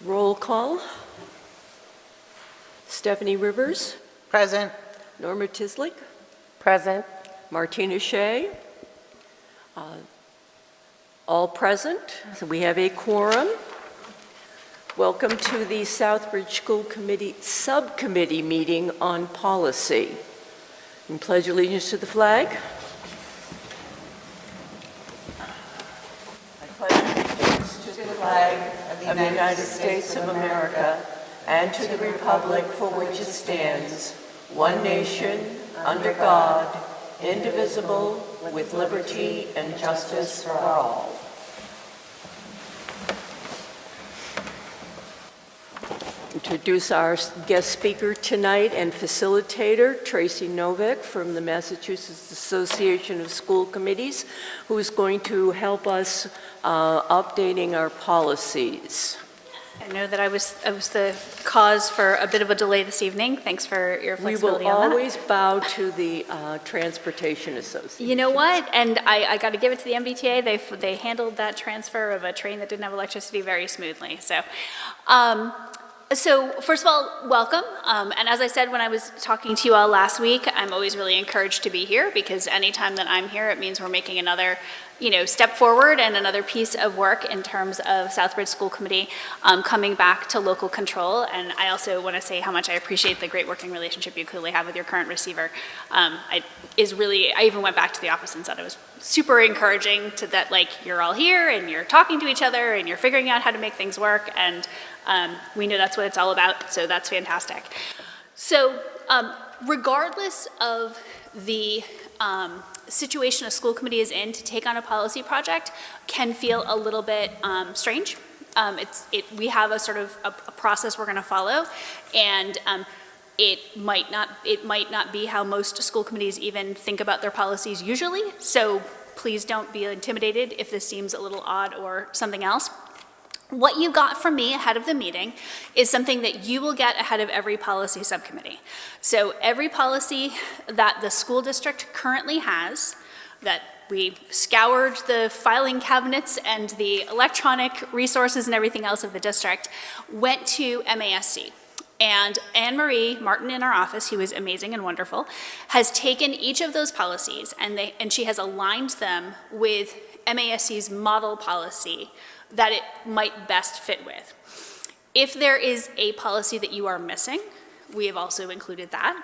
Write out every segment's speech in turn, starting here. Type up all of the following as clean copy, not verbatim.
Roll call. Stephanie Rivers. Present. Norma Tislick. Present. Martina Shea. All present. So we have a quorum. Welcome to the Southbridge School Committee Subcommittee meeting on policy. And pledge allegiance to the flag. I pledge allegiance to the flag of the United States of America and to the republic for which it stands, one nation, under God, indivisible, with liberty and justice for all. Introduce our guest speaker tonight and facilitator, Tracy Novick from the Massachusetts Association of School Committees, who is going to help us updating our policies. I know that I was the cause for a bit of a delay this evening. Thanks for your flexibility on that. We will always bow to the Transportation Association. You know what? And I got to give it to the MBTA. They handled that transfer of a train that didn't have electricity very smoothly. So first of all, welcome. And as I said when I was talking to you all last week, I'm always really encouraged to be here because anytime that I'm here, it means we're making another step forward and another piece of work in terms of Southbridge School Committee coming back to local control. And I also want to say how much I appreciate the great working relationship you clearly have with your current receiver. I even went back to the office and said it was super encouraging to that, you're all here and you're talking to each other and you're figuring out how to make things work. And we know that's what it's all about, so that's fantastic. So regardless of the situation a school committee is in, to take on a policy project can feel a little bit strange. We have a sort of a process we're going to follow, and it might not be how most school committees even think about their policies usually, so please don't be intimidated if this seems a little odd or something else. What you got from me ahead of the meeting is something that you will get ahead of every policy subcommittee. So every policy that the school district currently has, that we scoured the filing cabinets and the electronic resources and everything else of the district, went to MASC. And Anne-Marie Martin in our office, who is amazing and wonderful, has taken each of those policies and she has aligned them with MASC's model policy that it might best fit with. If there is a policy that you are missing, we have also included that.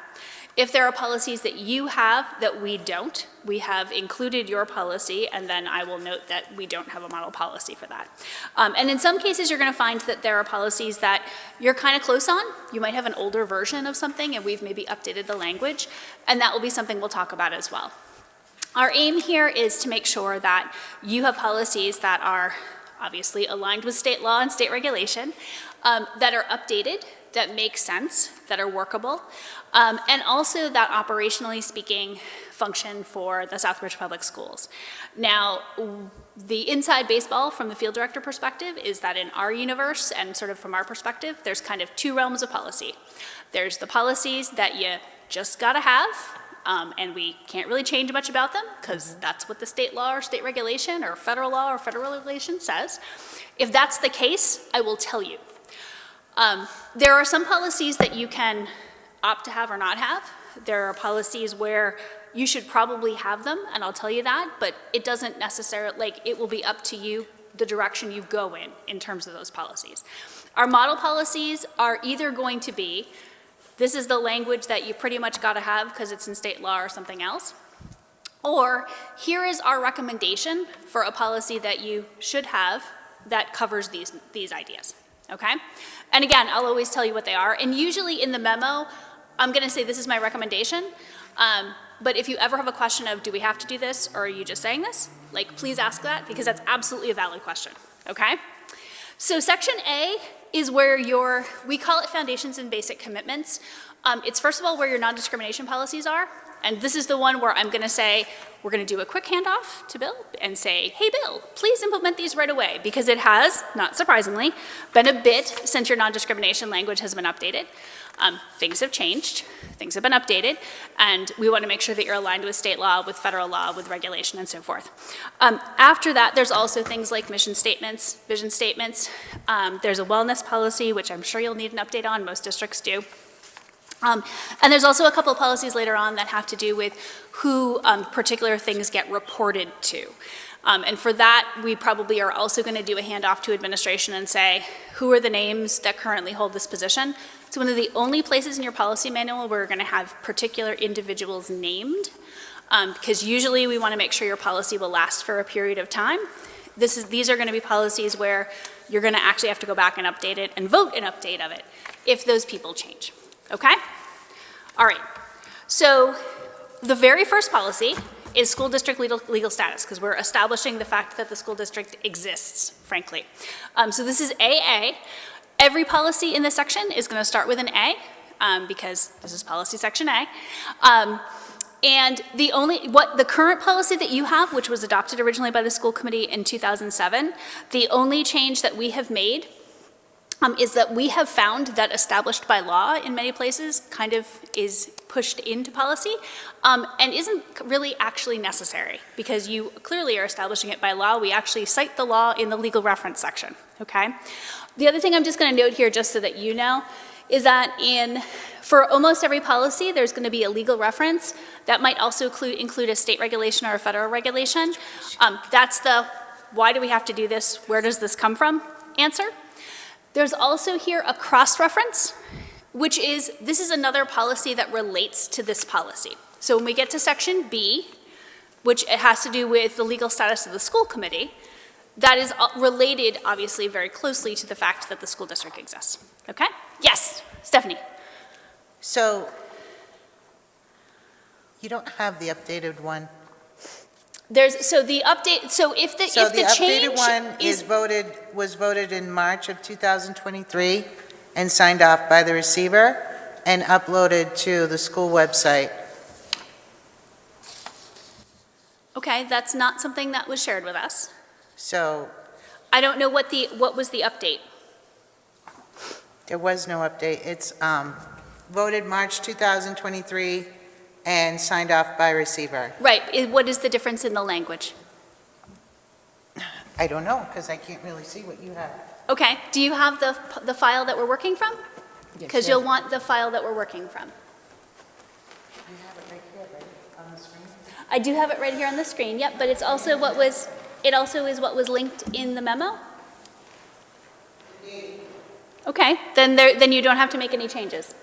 If there are policies that you have that we don't, we have included your policy, and then I will note that we don't have a model policy for that. And in some cases, you're going to find that there are policies that you're kind of close on. You might have an older version of something, and we've maybe updated the language, and that will be something we'll talk about as well. Our aim here is to make sure that you have policies that are obviously aligned with state law and state regulation, that are updated, that make sense, that are workable, and also that operationally speaking function for the Southbridge Public Schools. Now, the inside baseball from the field director perspective is that in our universe and sort of from our perspective, there's kind of two realms of policy. There's the policies that you just gotta have, and we can't really change much about them because that's what the state law or state regulation or federal law or federal regulation says. If that's the case, I will tell you. There are some policies that you can opt to have or not have. There are policies where you should probably have them, and I'll tell you that, but it doesn't necessarily, it will be up to you the direction you go in terms of those policies. Our model policies are either going to be this is the language that you pretty much got to have because it's in state law or something else. Or here is our recommendation for a policy that you should have that covers these ideas, okay? And again, I'll always tell you what they are. And usually in the memo, I'm going to say this is my recommendation. But if you ever have a question of do we have to do this or are you just saying this, please ask that because that's absolutely a valid question, okay? So section A is where we call it foundations and basic commitments. It's first of all where your non-discrimination policies are. And this is the one where I'm going to say, we're going to do a quick handoff to Bill and say, hey, Bill, please implement these right away, because it has, not surprisingly, been a bit since your non-discrimination language has been updated. Things have changed, things have been updated, and we want to make sure that you're aligned with state law, with federal law, with regulation, and so forth. After that, there's also things like mission statements, vision statements. There's a wellness policy, which I'm sure you'll need an update on, most districts do. And there's also a couple of policies later on that have to do with who particular things get reported to. And for that, we probably are also going to do a handoff to administration and say, who are the names that currently hold this position? It's one of the only places in your policy manual where we're going to have particular individuals named, because usually we want to make sure your policy will last for a period of time. These are going to be policies where you're going to actually have to go back and update it and vote an update of it if those people change. Okay? All right. So the very first policy is school district legal status, because we're establishing the fact that the school district exists, frankly. So this is AA. Every policy in this section is going to start with an A, because this is policy section A. And the current policy that you have, which was adopted originally by the school committee in 2007, the only change that we have made is that we have found that established by law in many places kind of is pushed into policy and isn't really actually necessary, because you clearly are establishing it by law. We actually cite the law in the legal reference section, okay? The other thing I'm just going to note here, just so that you know, is that for almost every policy, there's going to be a legal reference that might also include a state regulation or a federal regulation. That's the why do we have to do this, where does this come from answer. There's also here a cross-reference, which is, this is another policy that relates to this policy. So when we get to section B, which it has to do with the legal status of the school committee, that is related, obviously, very closely to the fact that the school district exists. Okay? Yes, Stephanie. So you don't have the updated one. So the updated one was voted in March of 2023 and signed off by the receiver and uploaded to the school website. Okay, that's not something that was shared with us. So I don't know what was the update. there was no update. It's voted March 2023 and signed off by receiver. Right, what is the difference in the language? I don't know, because I can't really see what you have. Okay, do you have the file that we're working from? Because you'll want the file that we're working from. You have it right here, right, on the screen? I do have it right here on the screen, yep, but it's also what was linked in the memo? Okay, then you don't have to make any changes.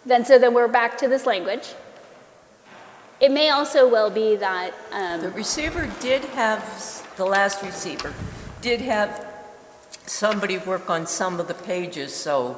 Then we're back to this language. It may also well be that... The receiver did have, the last receiver, did have somebody work on some of the pages, so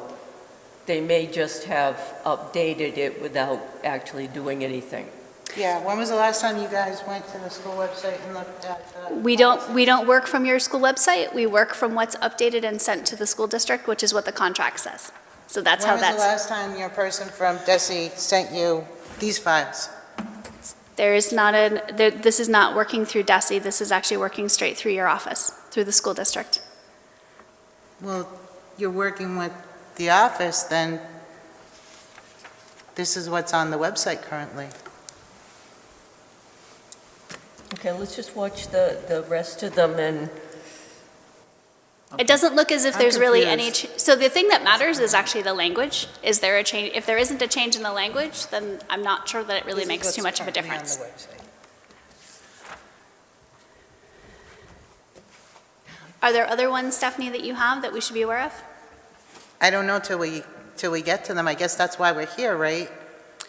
they may just have updated it without actually doing anything. Yeah, when was the last time you guys went to the school website and looked at the... We don't work from your school website. We work from what's updated and sent to the school district, which is what the contract says. So that's how that's... When was the last time your person from DESI sent you these files? There is not this is not working through DESI. This is actually working straight through your office, through the school district. Well, you're working with the office, then this is what's on the website currently. Okay, let's just watch the rest of them and... It doesn't look as if there's really any... confused. So the thing that matters is actually the language. Is there a change? If there isn't a change in the language, then I'm not sure that it really makes too much of a difference. Are there other ones, Stephanie, that you have that we should be aware of? I don't know till we get to them. I guess that's why we're here, right?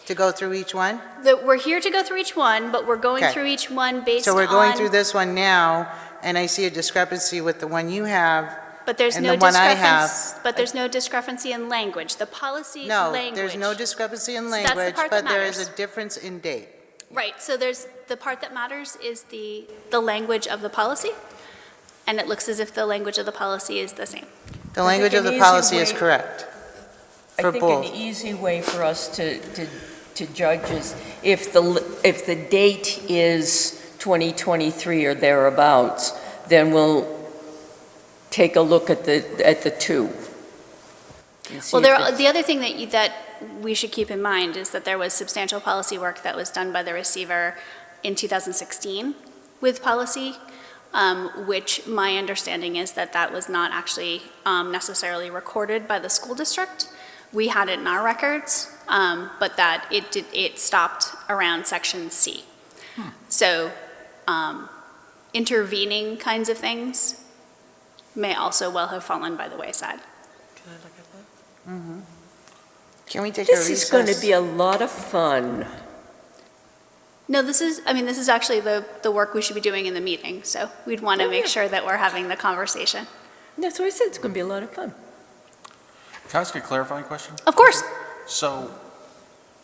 To go through each one? We're here to go through each one, but we're going Okay. through each one based on... So we're going through this one now, and I see a discrepancy with the one you have. But there's and no the one I discrepancy. have. But there's no discrepancy in language. The policy language. No, there's no discrepancy in So that's the language, part that but there is matters. a difference in date. Right, so there's, the part that matters is the language of the policy, and it looks as if the language of the policy is the same. The language of an the easy policy is way- correct I for think both. an easy way for us to to judges, if the date is 2023 or thereabouts, then we'll take a look at the two. Well, the other thing that we should keep in mind is that there was substantial policy work that was done by the receiver in 2016 with policy, which my understanding is that was not actually necessarily recorded by the school district. We had it in our records, but that it stopped around section C. So intervening kinds of things may also well have fallen by the wayside. Can I look at that? Mm-hmm. Can we take a recess? This is going to be a lot of fun. No, this is actually the work we should be doing in the meeting, so we'd want to make sure that we're having the conversation. That's what I said, it's going to be a lot of fun. Can I ask a clarifying question? Of course. So,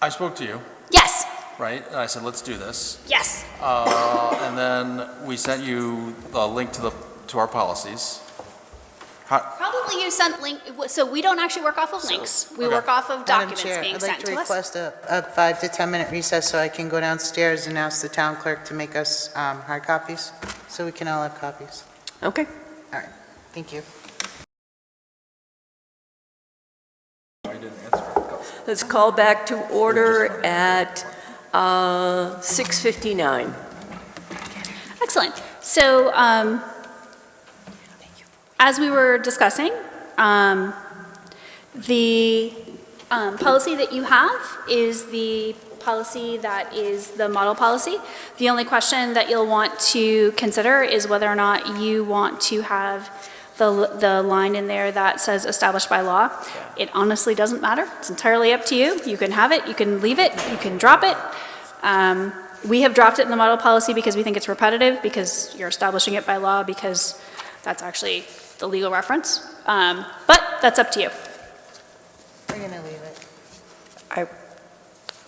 I spoke to you, Yes. right? And I said, let's do this. Yes. And then we sent you a link to our policies. Probably you sent link, so we don't actually work off of links. We work off of Madam documents Chair, being I'd sent like to to us. request a 5 to 10 minute recess so I can go downstairs and ask the town clerk to make us hard copies, so we can all have copies. Okay. All right, thank you. Let's call back to order at 6:59. Excellent. So, as we were discussing, the policy that you have is the policy that is the model policy. The only question that you'll want to consider is whether or not you want to have the line in there that says established by law. It honestly doesn't matter. It's entirely up to you. You can have it, you can leave it, you can drop it. We have dropped it in the model policy because we think it's repetitive, because you're establishing it by law, because that's actually the legal reference. But that's up to you. We're going to leave it.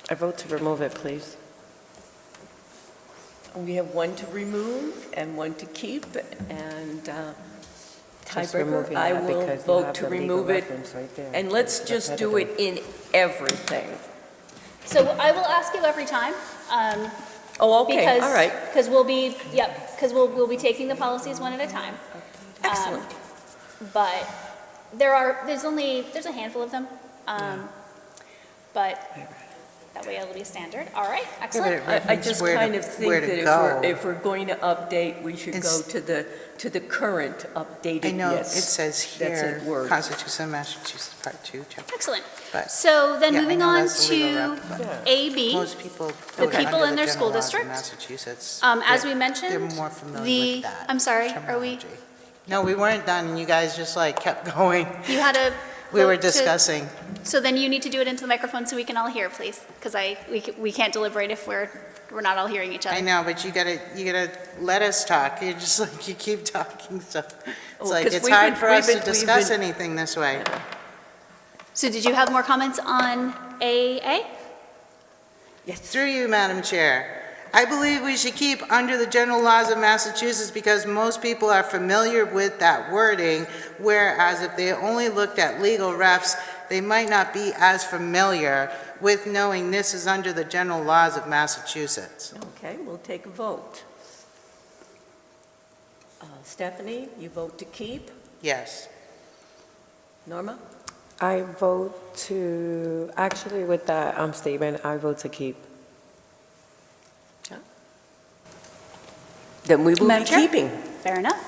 I vote to remove it, please. We have one to remove and one to keep, and tiebreaker, I will vote to remove it. And let's just do it in everything. So I will ask you every time. Oh, okay, Because, all right. because we'll be we'll be taking the policies one at a time. Excellent. But there's a handful of them. But that way it'll be standard. All right, excellent. I just kind of think that if we're going to update, we should go to the current updated. I know, it yes. says That's here, a word. Constitution of Massachusetts, Part 2, Chapter. Excellent. But- So then Yeah, I moving know on that's the legal to rep, but AB. Most people. The that are people under in the their general school laws of district, Massachusetts. As they're- we mentioned, They're more familiar with that. I'm sorry, are we? terminology. No, we weren't done, and you guys just kept going. You had a. We were vote to- discussing. So then you need to do it into the microphone so we can all hear, please, because we can't deliberate if we're not all hearing each other. I know, but you gotta let us talk. You're just you keep talking, so Oh, it's 'cause it's we've hard been- for us we've to been- discuss anything this way. So did you have more comments on AA? Yes. Through you, Madam Chair. I believe we should keep under the general laws of Massachusetts because most people are familiar with that wording, whereas if they only looked at legal refs, they might not be as familiar with knowing this is under the general laws of Massachusetts. Okay, we'll take a vote. Stephanie, you vote to keep. Yes. Norma? I vote to, actually with that statement, I vote to keep. Then we will be Madam Chair? keeping. Fair enough.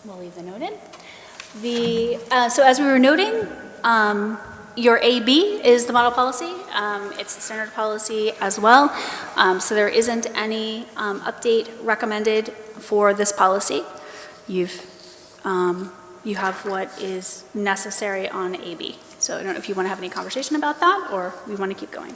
We'll leave the note in. So as we were noting, your AB is the model policy. It's the standard policy as well. So there isn't any update recommended for this policy. You have what is necessary on AB. So I don't know if you want to have any conversation about that or we want to keep going.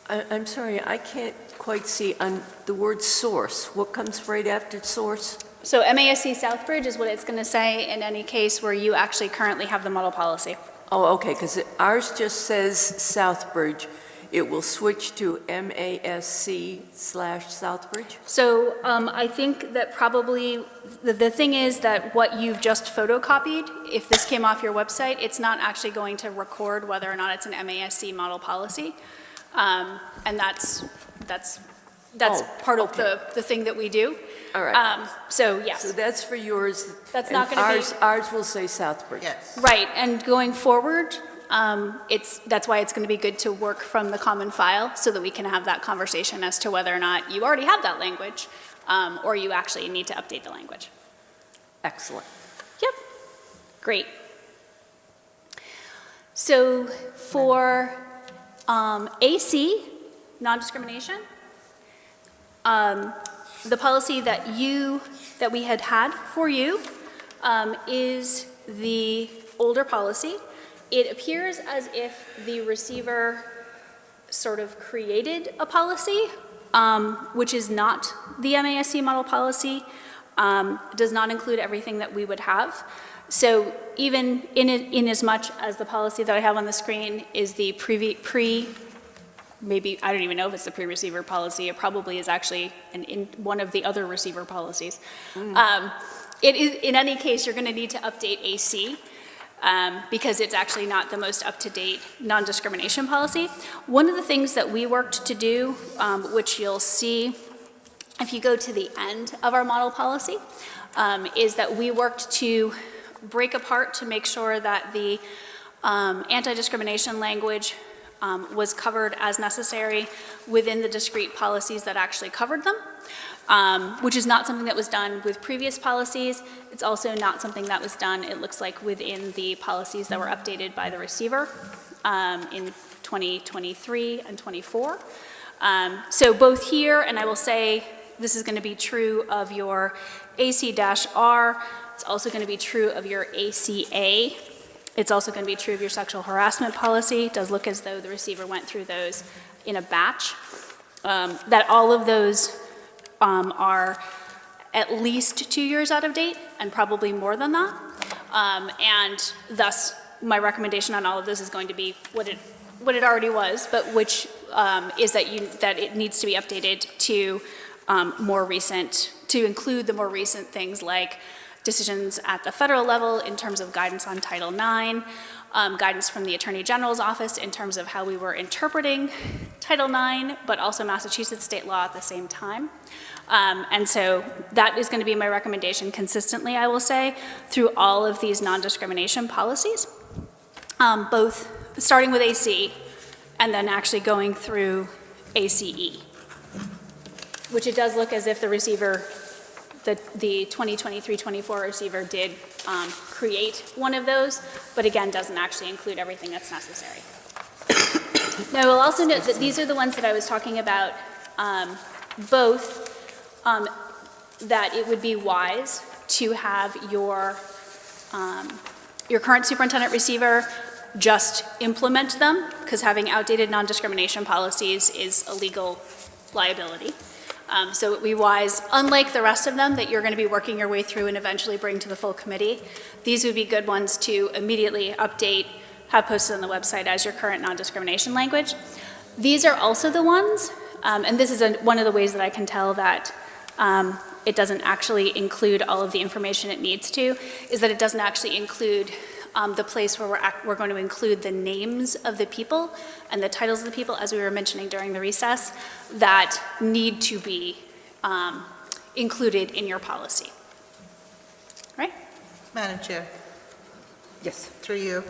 I'm sorry, I can't quite see on the word source. What comes right after source? So MASC Southbridge is what it's going to say in any case where you actually currently have the model policy. Oh, okay, because ours just says Southbridge. it will switch to MASC/Southbridge? So I think that probably, the thing is that what you've just photocopied, if this came off your website, it's not actually going to record whether or not it's an MASC model policy. And that's part of the thing that we do. All right. So yes. So that's for yours. That's and not gonna be- Ours will say Southbridge. Yes. Right, and going forward, that's why it's going to be good to work from the common file so that we can have that conversation as to whether or not you already have that language or you actually need to update the language. Excellent. Yep, great. So for AC, non-discrimination, the policy that we had for you is the older policy. It appears as if the receiver sort of created a policy, which is not the MASC model policy, does not include everything that we would have. So even in as much as the policy that I have on the screen is the maybe, I don't even know if it's the pre-receiver policy, it probably is actually in one of the other receiver policies. It is, in any case, you're going to need to update AC because it's actually not the most up-to-date non-discrimination policy. One of the things that we worked to do, which you'll see if you go to the end of our model policy, is that we worked to break apart to make sure that the anti-discrimination language was covered as necessary within the discrete policies that actually covered them, which is not something that was done with previous policies. It's also not something that was done, it looks like, within the policies that were updated by the receiver in 2023 and 24. So both here, and I will say this is going to be true of your AC-R, it's also going to be true of your ACA. It's also going to be true of your sexual harassment policy. It does look as though the receiver went through those in a batch. That all of those are at least 2 years out of date and probably more than that. And thus, my recommendation on all of this is going to be what it already was, but which is that it needs to be updated to to include the more recent things like decisions at the federal level in terms of guidance on Title IX, guidance from the Attorney General's office in terms of how we were interpreting Title IX, but also Massachusetts state law at the same time. And so that is going to be my recommendation consistently, I will say, through all of these non-discrimination policies, both starting with AC and then actually going through ACE, which it does look as if the receiver, the 2023-24 receiver did create one of those, but again, doesn't actually include everything that's necessary. Now, I will also note that these are the ones that I was talking about, both that it would be wise to have your current superintendent receiver just implement them, because having outdated non-discrimination policies is a legal liability. So it would be wise, unlike the rest of them that you're going to be working your way through and eventually bring to the full committee, these would be good ones to immediately update, have posted on the website as your current non-discrimination language. These are also the ones, and this is one of the ways that I can tell that it doesn't actually include all of the information it needs to, is that it doesn't actually include the place where we're going to include the names of the people and the titles of the people, as we were mentioning during the recess, that need to be included in your policy. Right? Madam Chair, Yes. through you.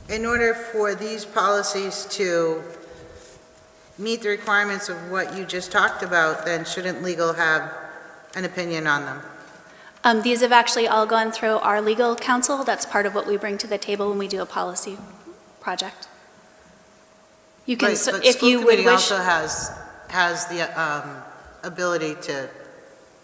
In order for these policies to meet the requirements of what you just talked about, then shouldn't legal have an opinion on them? These have actually all gone through our legal counsel. That's part of what we bring to the table when we do a policy project. You can, Right, so but if you would Subcommittee wish. also has the ability to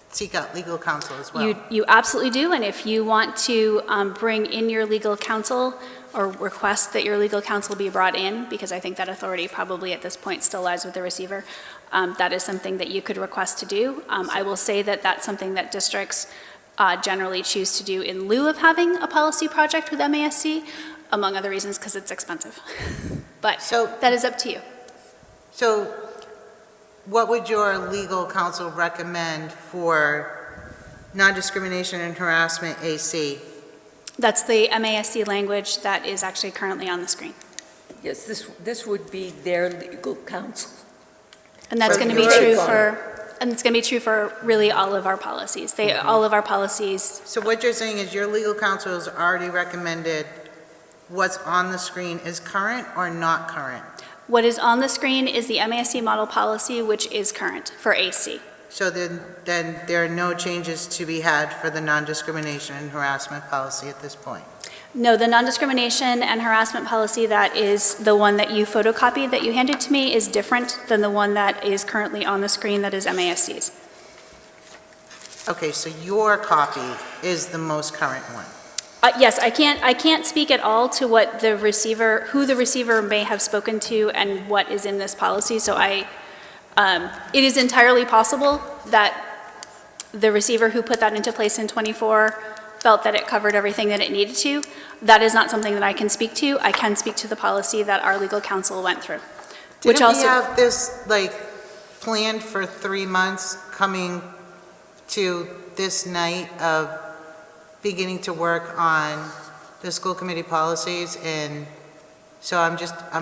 seek out legal counsel as well. You absolutely do, and if you want to bring in your legal counsel or request that your legal counsel be brought in, because I think that authority probably at this point still lies with the receiver, that is something that you could request to do. I will say that that's something that districts generally choose to do in lieu of having a policy project with MASC. among other reasons because it's expensive. But So- that is up to you. So what would your legal counsel recommend for non-discrimination and harassment AC? That's the MASC language that is actually currently on the screen. Yes, this would be their legal counsel. And that's So going to be you're true right. for, and it's going to be true for really all of our policies. All of our policies, So what you're saying is your legal counsel has already recommended what's on the screen is current or not current? what is on the screen is the MASC model policy, which is current for AC. So then there are no changes to be had for the non-discrimination and harassment policy at this point? No, the non-discrimination and harassment policy that is the one that you photocopied, that you handed to me, is different than the one that is currently on the screen that is MASC's. Okay, so your copy is the most current one? Yes, I can't speak at all to what the receiver, who the receiver may have spoken to and what is in this policy, so it is entirely possible that the receiver who put that into place in '24 felt that it covered everything that it needed to. That is not something that I can speak to. I can speak to the policy that our legal counsel went through. Didn't we have this, planned for 3 months, coming to this night of beginning to work on the school committee policies? And so I'm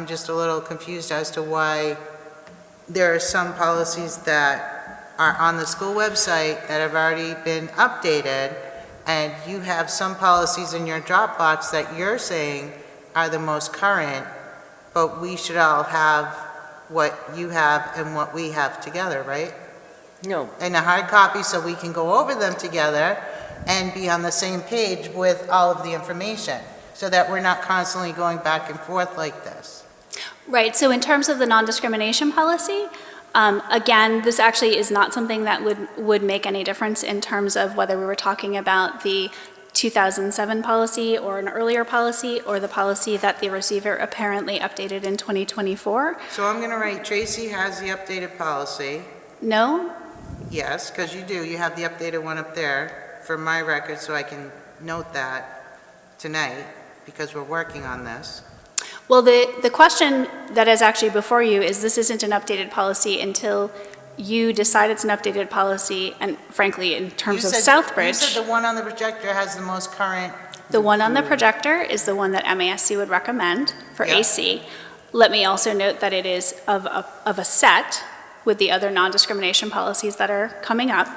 just a little confused as to why there are some policies that are on the school website that have already been updated, and you have some policies in your Dropbox that you're saying are the most current, but we should all have what you have and what we have together, right? No, In a hard copy, so we can go over them together and be on the same page with all of the information, so that we're not constantly going back and forth like this. Right, so in terms of the non-discrimination policy, again, this actually is not something that would make any difference in terms of whether we were talking about the 2007 policy or an earlier policy or the policy that the receiver apparently updated in 2024. So I'm going to write, Tracy has the updated policy. No? Yes, because you do. You have the updated one up there for my record, so I can note that tonight, because we're working on this. Well, the question that is actually before you is this isn't an updated policy until you decide it's an updated policy, and frankly, in terms of You Southbridge, said the one on the projector has the most current. the one on the projector is the one that MASC would recommend for Yeah. AC. Let me also note that it is of a set with the other non-discrimination policies that are coming up.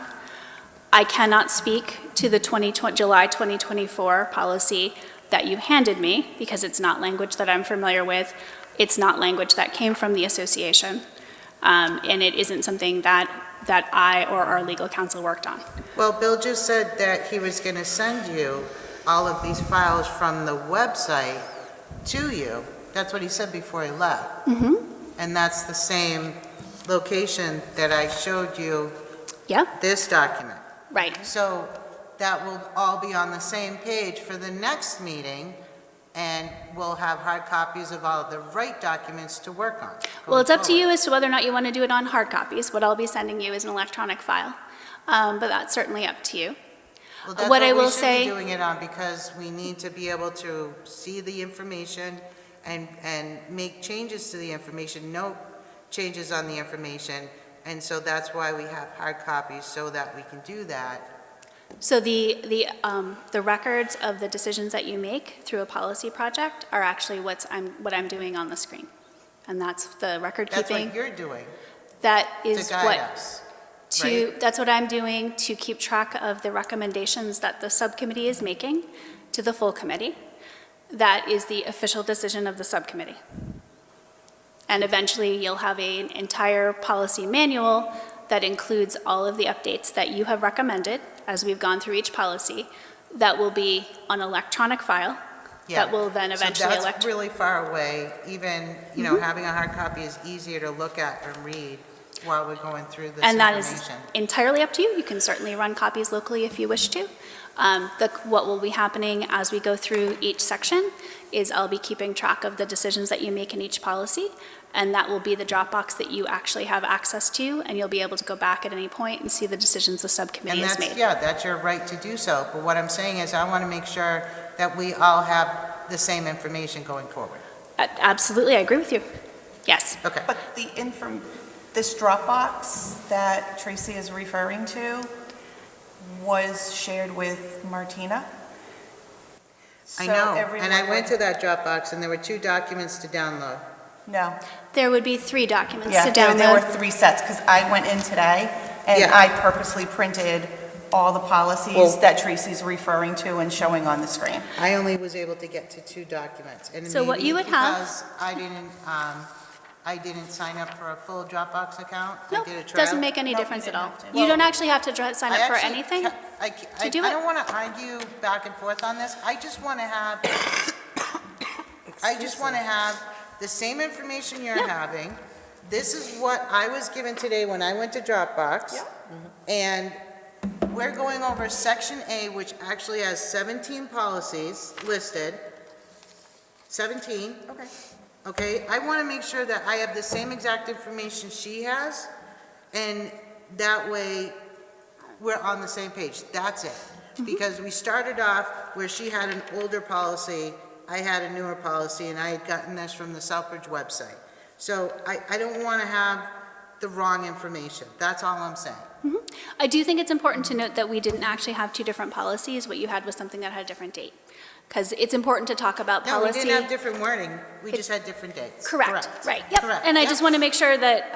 I cannot speak to the July 2024 policy that you handed me because it's not language that I'm familiar with. It's not language that came from the association, and it isn't something that I or our legal counsel worked on. Well, Bill just said that he was going to send you all of these files from the website to you. That's what he said before he left. Mm-hmm. And that's the same location that I showed you Yeah, this document. right. So that will all be on the same page for the next meeting, and we'll have hard copies of all the right documents to work on. Well, it's up to going you as to whether or not you want to do it on hard copies. What I'll be sending you is an electronic file, but that's certainly up to you. Well, that's What I will we should say- be doing it on, because we need to be able to see the information and make changes to the information, note changes on the information, and so that's why we have hard copies, so that we can do that. So the records of the decisions that you make through a policy project are actually what I'm doing on the screen, and that's the record That's keeping. what you're doing That to is guide what us. right? that's what I'm doing to keep track of the recommendations that the subcommittee is making to the full committee. That is the official decision of the subcommittee. And eventually, you'll have an entire policy manual that includes all of the updates that you have recommended as we've gone through each policy. That will be an electronic file Yeah. that will then eventually So that's really far away. Even, having a hard copy is easier to look at and read while we're going through this And that is information. entirely up to you. You can certainly run copies locally if you wish to. What will be happening as we go through each section is I'll be keeping track of the decisions that you make in each policy, and that will be the Dropbox that you actually have access to, and you'll be able to go back at any point and see the decisions the subcommittee And has that's, made. yeah, that's your right to do so. But what I'm saying is I want to make sure that we all have the same information going forward. Absolutely, I agree with you. Yes. Okay. But this Dropbox that Tracy is referring to was shared with Martina? I So know, everyone and I went to would- that Dropbox, and there were 2 documents to download. No. There would be 3 documents Yeah, to there were download. 3 sets, because I went in today, and Yeah. I purposely printed all the policies Well- that Tracy's referring to and showing on the screen. I only was able to get to 2 documents. And So what maybe you would have- Because I didn't sign up for a full Dropbox account. No, I did a trial. doesn't make any No, you difference at didn't all. have to. You don't actually have to sign I up for actually anything. ca- I do I it. don't want to argue back and forth on this. I just want to have, the same information you're having. This is what I was given today when I went to Dropbox. And we're going over Section A, which actually has 17 policies listed. 17. Okay. Okay, I want to make sure that I have the same exact information she has, and that way, we're on the same page. That's it. Because we started off where she had an older policy, I had a newer policy, and I had gotten this from the Southbridge website. So I don't want to have the wrong information. That's all I'm saying. I do think it's important to note that we didn't actually have 2 different policies. What you had was something that had a different date. Because it's important to talk about No, we policy. didn't have different wording. We just had different dates. Correct, right, yep. Correct, And I yep. just want to make sure that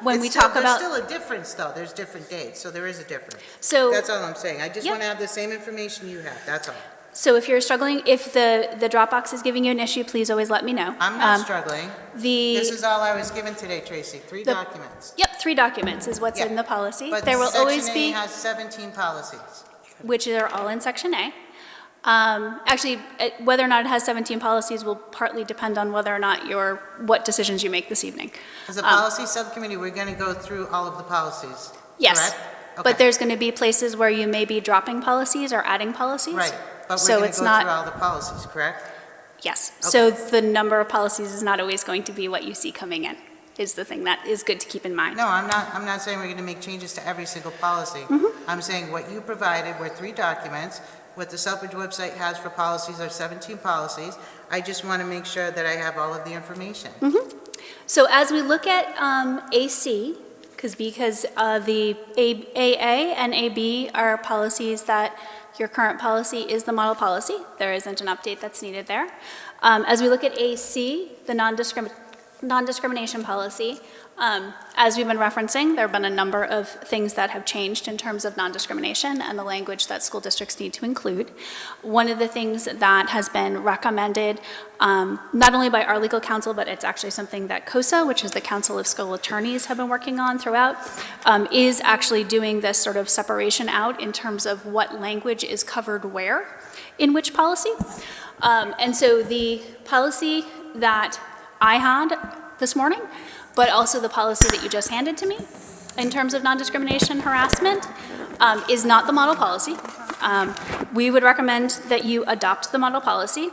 when we It's still- talk about, There's still a difference, though. There's different dates, so there is a difference. so, That's all I'm saying. I just Yep. want to have the same information you have, that's all. so if you're struggling, if the Dropbox is giving you an issue, please always let me know. I'm not struggling. This The, is all I was given today, Tracy, 3 The- documents. yep, 3 documents is what's Yeah. in the policy. But There will always Section A be, has 17 policies. which are all in Section A. Actually, whether or not it has 17 policies will partly depend on whether or not what decisions you make this evening. As a policy subcommittee, we're going to go through all of the policies, Yes, correct? but Okay. there's going to be places where you may be dropping policies or adding policies. Right, but we're So going to it's go not- through all the policies, correct? Yes, so the number of policies is not always going to be what you see coming in, is the thing that is good to keep in mind. No, I'm not saying we're going to make changes to every single policy. I'm saying what you provided were 3 documents. What the Southbridge website has for policies are 17 policies. I just want to make sure that I have all of the information. So as we look at AC, because the AA and AB are policies that your current policy is the model policy, there isn't an update that's needed there. As we look at AC, the non-discrimination policy, as we've been referencing, there have been a number of things that have changed in terms of non-discrimination and the language that school districts need to include. One of the things that has been recommended, not only by our legal counsel, but it's actually something that COSA, which is the Council of School Attorneys, have been working on throughout, is actually doing this sort of separation out in terms of what language is covered where, in which policy. And so the policy that I had this morning, but also the policy that you just handed to me in terms of non-discrimination harassment is not the model policy. We would recommend that you adopt the model policy,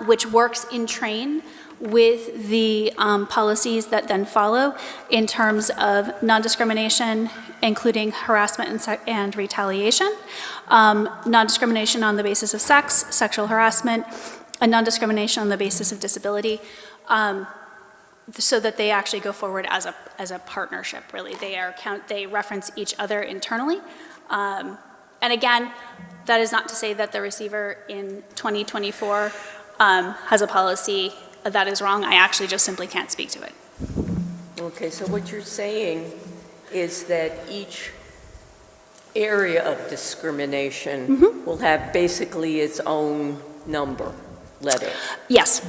which works in train with the policies that then follow in terms of non-discrimination, including harassment and retaliation, non-discrimination on the basis of sex, sexual harassment, and non-discrimination on the basis of disability, so that they actually go forward as a partnership, really. They reference each other internally. And again, that is not to say that the receiver in 2024 has a policy that is wrong. I actually just simply can't speak to it. Okay, so what you're saying is that each area of discrimination will have basically its own number, letter. Yes.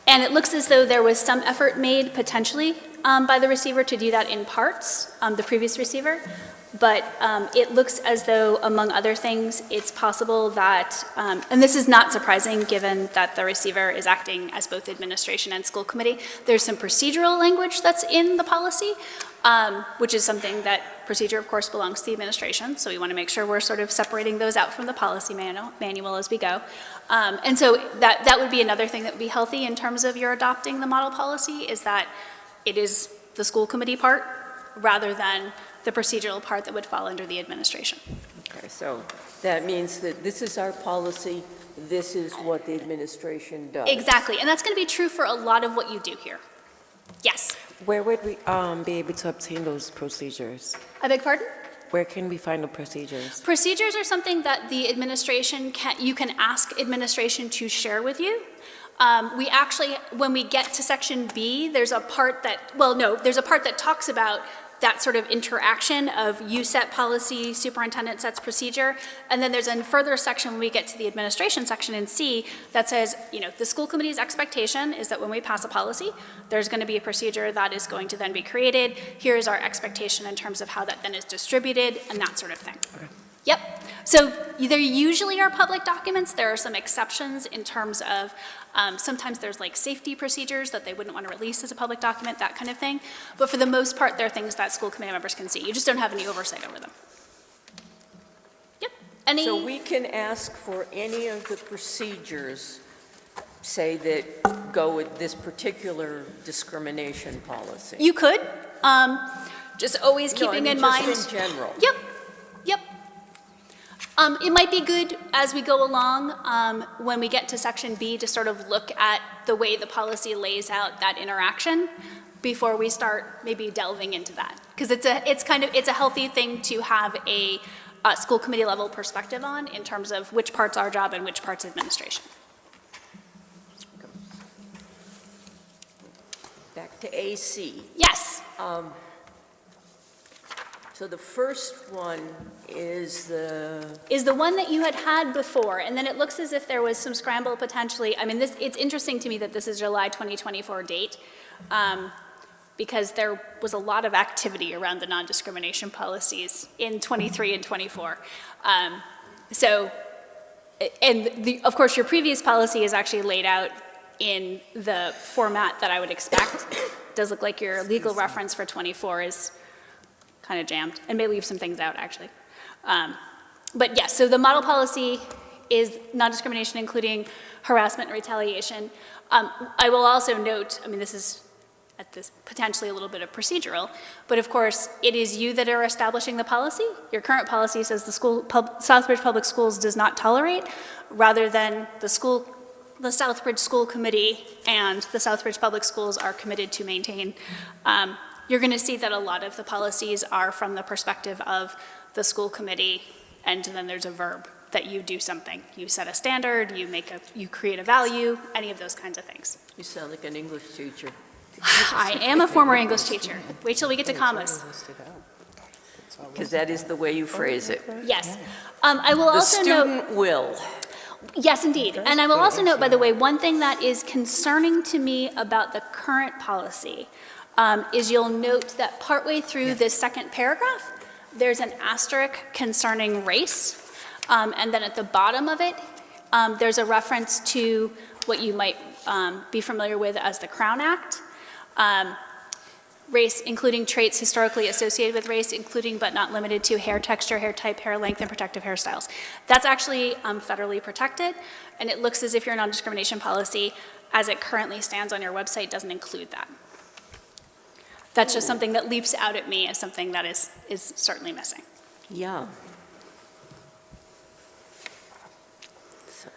And it looks as though there was some effort made potentially by the receiver to do that in parts, the previous receiver. But it looks as though, among other things, it's possible that, and this is not surprising given that the receiver is acting as both administration and school committee, there's some procedural language that's in the policy, which is something that procedure, of course, belongs to the administration. So we want to make sure we're sort of separating those out from the policy manual as we go. And so that would be another thing that would be healthy in terms of your adopting the model policy, is that it is the school committee part rather than the procedural part that would fall under the administration. Okay, so that means that this is our policy, this is what the administration does. Exactly, and that's going to be true for a lot of what you do here. Yes. Where would we be able to obtain those procedures? I beg pardon? Where can we find the procedures? Procedures are something that the administration you can ask administration to share with you. We actually, when we get to section B, there's a part that talks about that sort of interaction of you set policy, superintendent sets procedure, and then there's a further section when we get to the administration section in C that says, the school committee's expectation is that when we pass a policy, there's going to be a procedure that is going to then be created. Here is our expectation in terms of how that then is distributed and that sort of thing. Okay. Yep. So there usually are public documents. There are some exceptions in terms of sometimes there's like safety procedures that they wouldn't want to release as a public document, that kind of thing. But for the most part, they're things that school committee members can see. You just don't have any oversight over them. Yep. So we can ask for any of the procedures, say, that go with this particular discrimination policy? You could, just always keeping in mind. Just in general. Yep. It might be good as we go along, when we get to section B, to sort of look at the way the policy lays out that interaction before we start maybe delving into that. Because it's a healthy thing to have a school committee level perspective on in terms of which part's our job and which part's administration. Back to AC. Yes. So the first one is the one that you had before, and then it looks as if there was some scramble potentially. I mean, it's interesting to me that this is July 2024 date, because there was a lot of activity around the non-discrimination policies in 23 and 24. Of course, your previous policy is actually laid out in the format that I would expect. It does look like your legal reference for 24 is kind of jammed, and may leave some things out, actually. But yes, so the model policy is non-discrimination, including harassment and retaliation. I will also note, I mean, this is potentially a little bit of procedural, but of course, it is you that are establishing the policy. Your current policy says the Southbridge Public Schools does not tolerate, rather than the Southbridge School Committee and the Southbridge Public Schools are committed to maintain. You're going to see that a lot of the policies are from the perspective of the school committee, and then there's a verb that you do something. You set a standard, you create a value, any of those kinds of things. You sound like an English teacher. I am a former English teacher. Wait till we get to commas. Because that is the way you phrase it. Yes. I will also note. The student will. Yes, indeed. And I will also note, by the way, one thing that is concerning to me about the current policy is you'll note that partway through this second paragraph, there's an asterisk concerning race. And then at the bottom of it, there's a reference to what you might be familiar with as the Crown Act. Race, including traits historically associated with race, including but not limited to hair texture, hair type, hair length, and protective hairstyles. That's actually federally protected, and it looks as if your non-discrimination policy, as it currently stands on your website, doesn't include that. That's just something that leaps out at me as something that is certainly missing. Yeah. So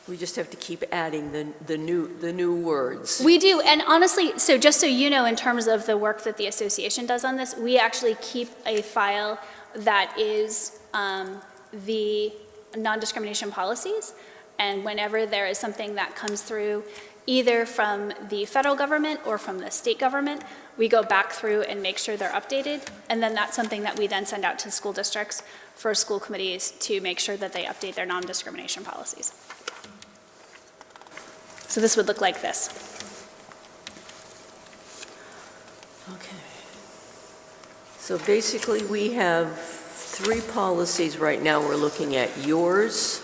we just have to keep adding the new words. We do, and honestly, so just so you know, in terms of the work that the association does on this, we actually keep a file that is the non-discrimination policies, and whenever there is something that comes through either from the federal government or from the state government, we go back through and make sure they're updated, and then that's something that we then send out to school districts for school committees to make sure that they update their non-discrimination policies. So this would look like this. Okay. So basically, we have 3 policies right now we're looking at. Yours,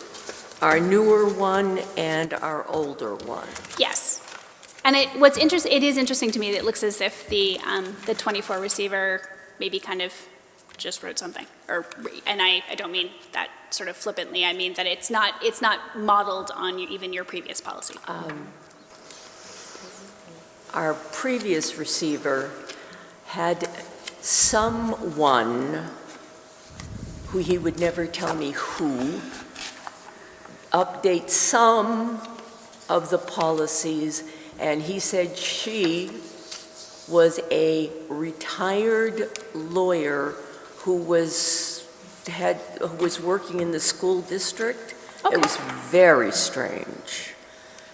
our newer one, and our older one. Yes. And it is interesting to me that it looks as if the 24 receiver maybe kind of just wrote something. And I don't mean that sort of flippantly. I mean that it's not modeled on even your previous policy. Our previous receiver had someone who he would never tell me who, update some of the policies, and he said she was a retired lawyer who was working in the school district. Okay. It was very strange.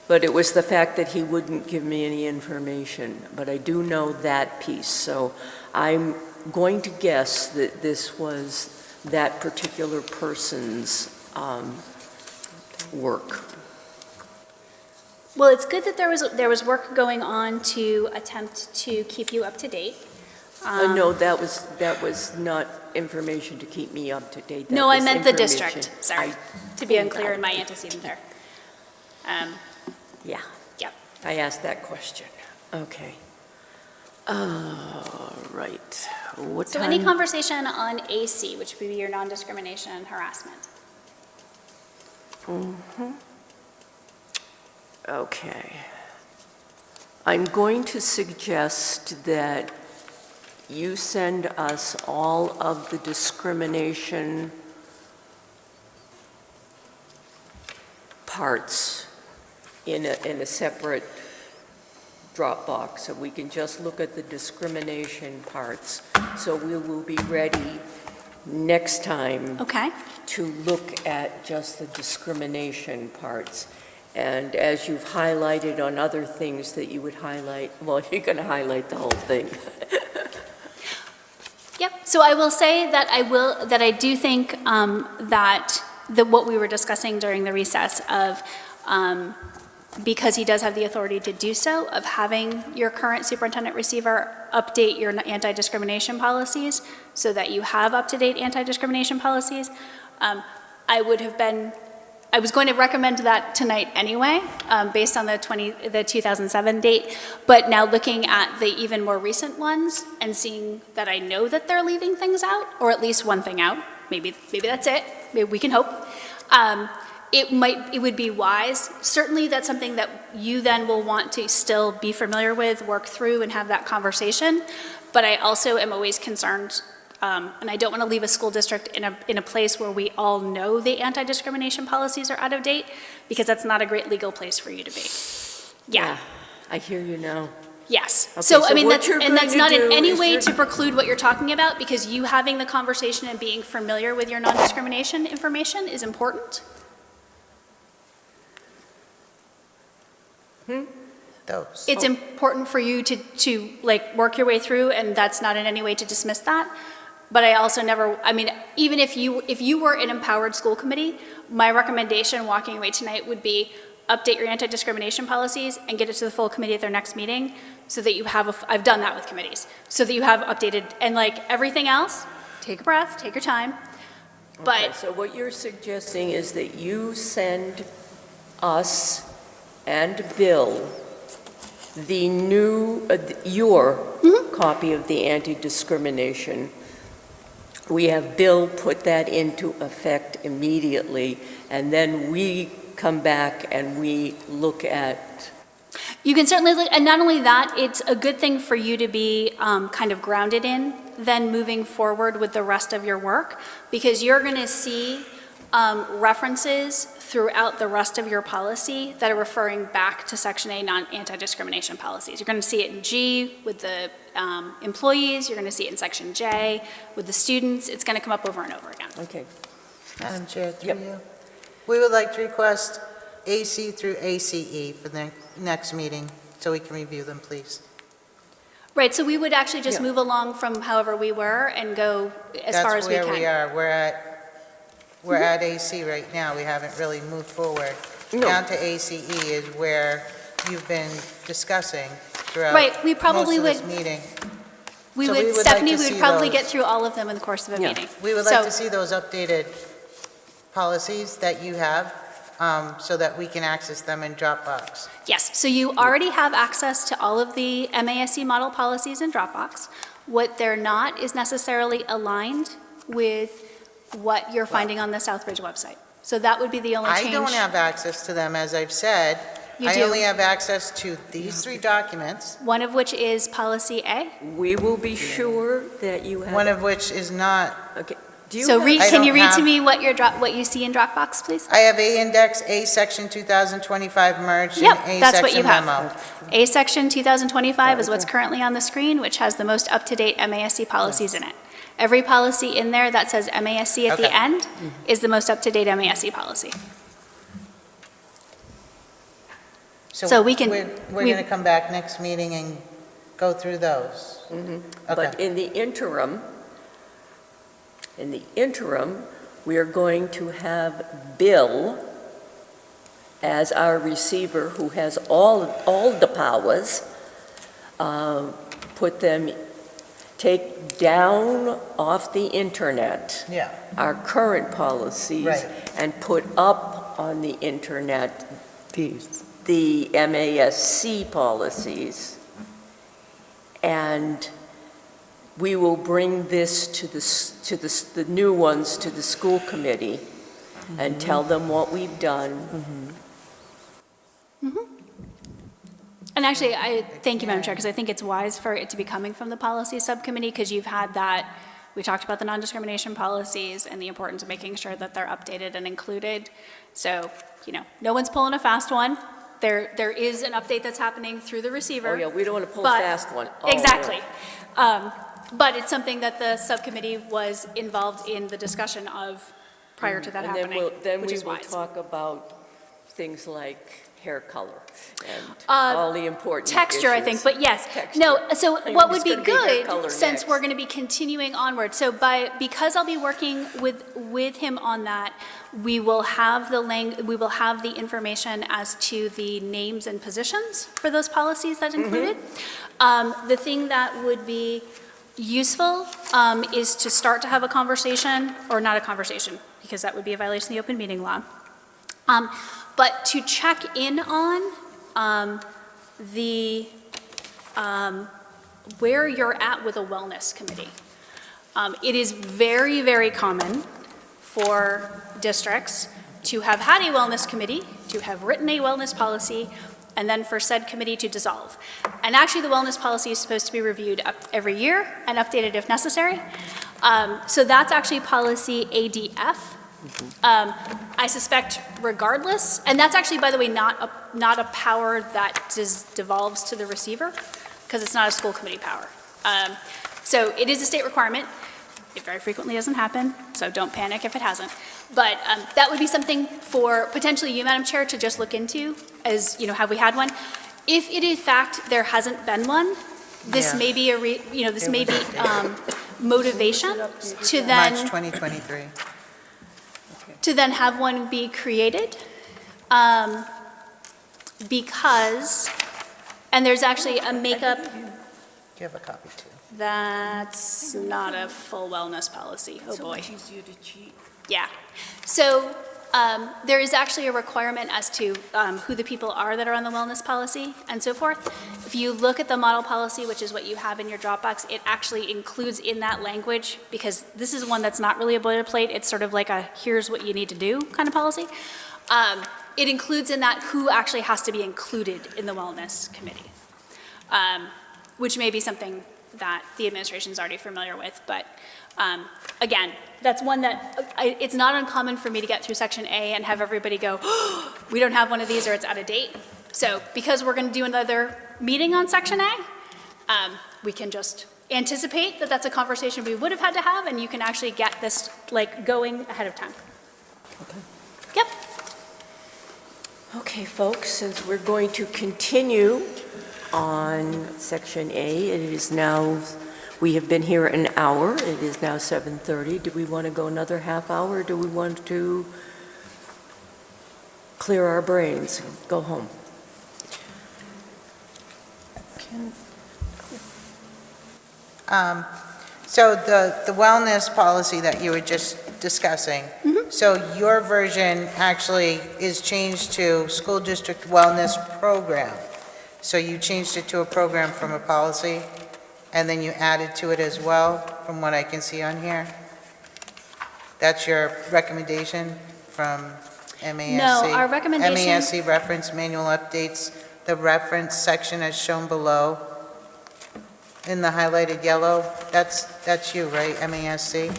But it was the fact that he wouldn't give me any information. But I do know that piece, so I'm going to guess that this was that particular person's work. Well, it's good that there was work going on to attempt to keep you up to date. No, that was not information to keep me up to date. That No, I was meant the information district, sorry, I to be pulled unclear out. in my antecedent there. Yeah, Yep. I asked that question. Okay. Right. What So time? any conversation on AC, which would be your non-discrimination and harassment? Okay. I'm going to suggest that you send us all of the discrimination parts in a separate Dropbox, so we can just look at the discrimination parts. So we will be ready next time Okay. to look at just the discrimination parts. And as you've highlighted on other things that you would highlight, well, you're going to highlight the whole thing. Yep. So I will say that I do think that what we were discussing during the recess of, because he does have the authority to do so, of having your current superintendent receiver update your anti-discrimination policies so that you have up-to-date anti-discrimination policies. I was going to recommend that tonight anyway, based on the 2007 date, but now looking at the even more recent ones and seeing that I know that they're leaving things out, or at least one thing out, maybe that's it, maybe we can hope. It would be wise. Certainly that's something that you then will want to still be familiar with, work through, and have that conversation. But I also am always concerned, and I don't want to leave a school district in a place where we all know the anti-discrimination policies are out of date, because that's not a great legal place for you to be. Yeah. I hear you now. Yes. Okay, So, I so mean, what that's you're going to not in do any is way you're- to preclude what you're talking about, because you having the conversation and being familiar with your non-discrimination information is important. Those. It's important for you to like work your way through, and that's not in any way to dismiss that. But I also never, I mean, even if you were an empowered school committee, my recommendation walking away tonight would be update your anti-discrimination policies and get it to the full committee at their next meeting so that you have, I've done that with committees, so that you have updated, and like everything else, take a breath, take your time. Okay, But so what you're suggesting is that you send us and Bill the new, your copy of the anti-discrimination. We have Bill put that into effect immediately, and then we come back and we look at. you can certainly look, and not only that, it's a good thing for you to be kind of grounded in then moving forward with the rest of your work, because you're going to see references throughout the rest of your policy that are referring back to Section A anti-discrimination policies. You're going to see it in G with the employees, you're going to see it in Section J with the students. It's going to come up over and over again. Okay. Madam Chair, through Yep. you. We would like to request AC through ACE for the next meeting, so we can review them, please. Right, so we would actually just Yeah. move along from however we were and go as far as we can. That's where we are. We're at AC right now. We haven't really moved forward. No. Down to ACE is where you've been discussing throughout Right, we probably most of would- this meeting. We So would, we would like Stephanie, to we would see probably those. get through all of them in the course of a Yeah. meeting. We would like So- to see those updated policies that you have, so that we can access them in Dropbox. Yes, so you already have access to all of the MASC model policies in Dropbox. What they're not is necessarily aligned with what you're finding on the Southbridge website. So that would be the only change. I don't have access to them, as I've said. You I do. only have access to these three documents, One of which is policy A. We will be sure that you have. one of which is not Okay, So I can you don't read to have- me what what you see in Dropbox, please? I have A index, A section 2025 merged, and Yep, A that's what you section have. memo. A section 2025 is what's currently on the screen, which has the most up-to-date MASC policies in it. Every policy in there that says MASC at the Okay. end is the most up-to-date MASC policy. So we can- We're we- going to come back next meeting and go through those. But Okay. in the interim, we are going to have Bill as our receiver who has all the powers, take down off the internet Yeah, our current policies Right. and put up on the internet These. the MASC policies. And we will bring this to the new ones to the school committee and tell them what we've done. And actually, I thank you, Madam Chair, because I think it's wise for it to be coming from the policy subcommittee, because you've had that, we talked about the non-discrimination policies and the importance of making sure that they're updated and included. So, no one's pulling a fast one. There is an update that's happening through the receiver. Oh, yeah, we don't want to pull a But- fast one. Oh, Exactly. But it's something that the subcommittee was involved in the discussion of prior to that And happening, then which we is will wise. talk about things like hair color and Uh, all the important Texture, I think, issues. but yes. Texture. No, so I mean, what it's would be gonna be hair good, color since next. we're going to be continuing onward, so because I'll be working with him on that, we will have the information as to the names and positions for those policies that included. The thing that would be useful is to start to have a conversation, or not a conversation, because that would be a violation of the open meeting law. But to check in on where you're at with a wellness committee. It is very, very common for districts to have had a wellness committee, to have written a wellness policy, and then for said committee to dissolve. And actually, the wellness policy is supposed to be reviewed every year and updated if necessary. So that's actually policy ADF. I suspect regardless, and that's actually, by the way, not a power that devolves to the receiver, because it's not a school committee power. So it is a state requirement. It very frequently doesn't happen, so don't panic if it hasn't. But that would be something for potentially you, Madam Chair, to just look into, as, have we had one? If it in fact there hasn't been one, this Yeah. may be this may be motivation to then March 2023. to then have one be created, because, and there's actually a makeup, Do you have a copy too? that's not a full wellness policy, oh boy. It's easier to cheat. Yeah, so there is actually a requirement as to who the people are that are on the wellness policy and so forth. If you look at the model policy, which is what you have in your Dropbox, it actually includes in that language, because this is one that's not really a boilerplate, it's sort of like a here's what you need to do kind of policy. It includes in that who actually has to be included in the wellness committee, which may be something that the administration is already familiar with, but again, that's one that, it's not uncommon for me to get through Section A and have everybody go, oh, we don't have one of these or it's out of date. So because we're going to do another meeting on Section A, we can just anticipate that that's a conversation we would have had to have, and you can actually get this going ahead of time. Okay. Yep. Okay, folks, since we're going to continue on Section A, it is now, we have been here an hour, it is now 7:30. Do we want to go another half hour, or do we want to clear our brains, go home? So the wellness policy that you were just discussing, so your version actually is changed to school district wellness program. So you changed it to a program from a policy, and then you added to it as well, from what I can see on here? That's your recommendation from MASC? No, our recommendation- MASC reference manual updates, the reference section as shown below in the highlighted yellow. That's you, right, MASC?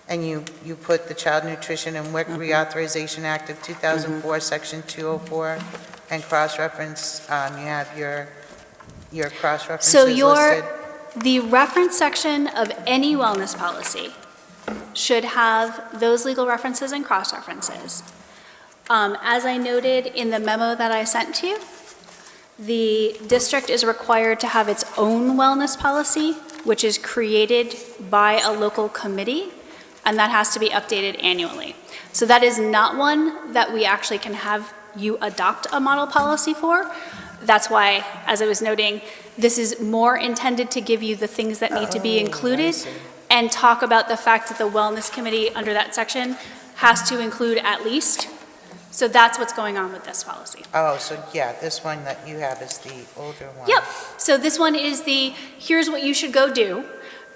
and you put the Child Nutrition and WIC Reauthorization Act of 2004, Section 204, and cross-reference, you have your cross-references So listed. the reference section of any wellness policy should have those legal references and cross-references. As I noted in the memo that I sent to you, the district is required to have its own wellness policy, which is created by a local committee, and that has to be updated annually. So that is not one that we actually can have you adopt a model policy for. That's why, as I was noting, this is more intended to give you the things that need to be included and talk about the fact that the wellness committee under that section has to include at least. So that's what's going on with this policy. Oh, so yeah, this one that you have is the older one. Yep. So this one is here's what you should go do.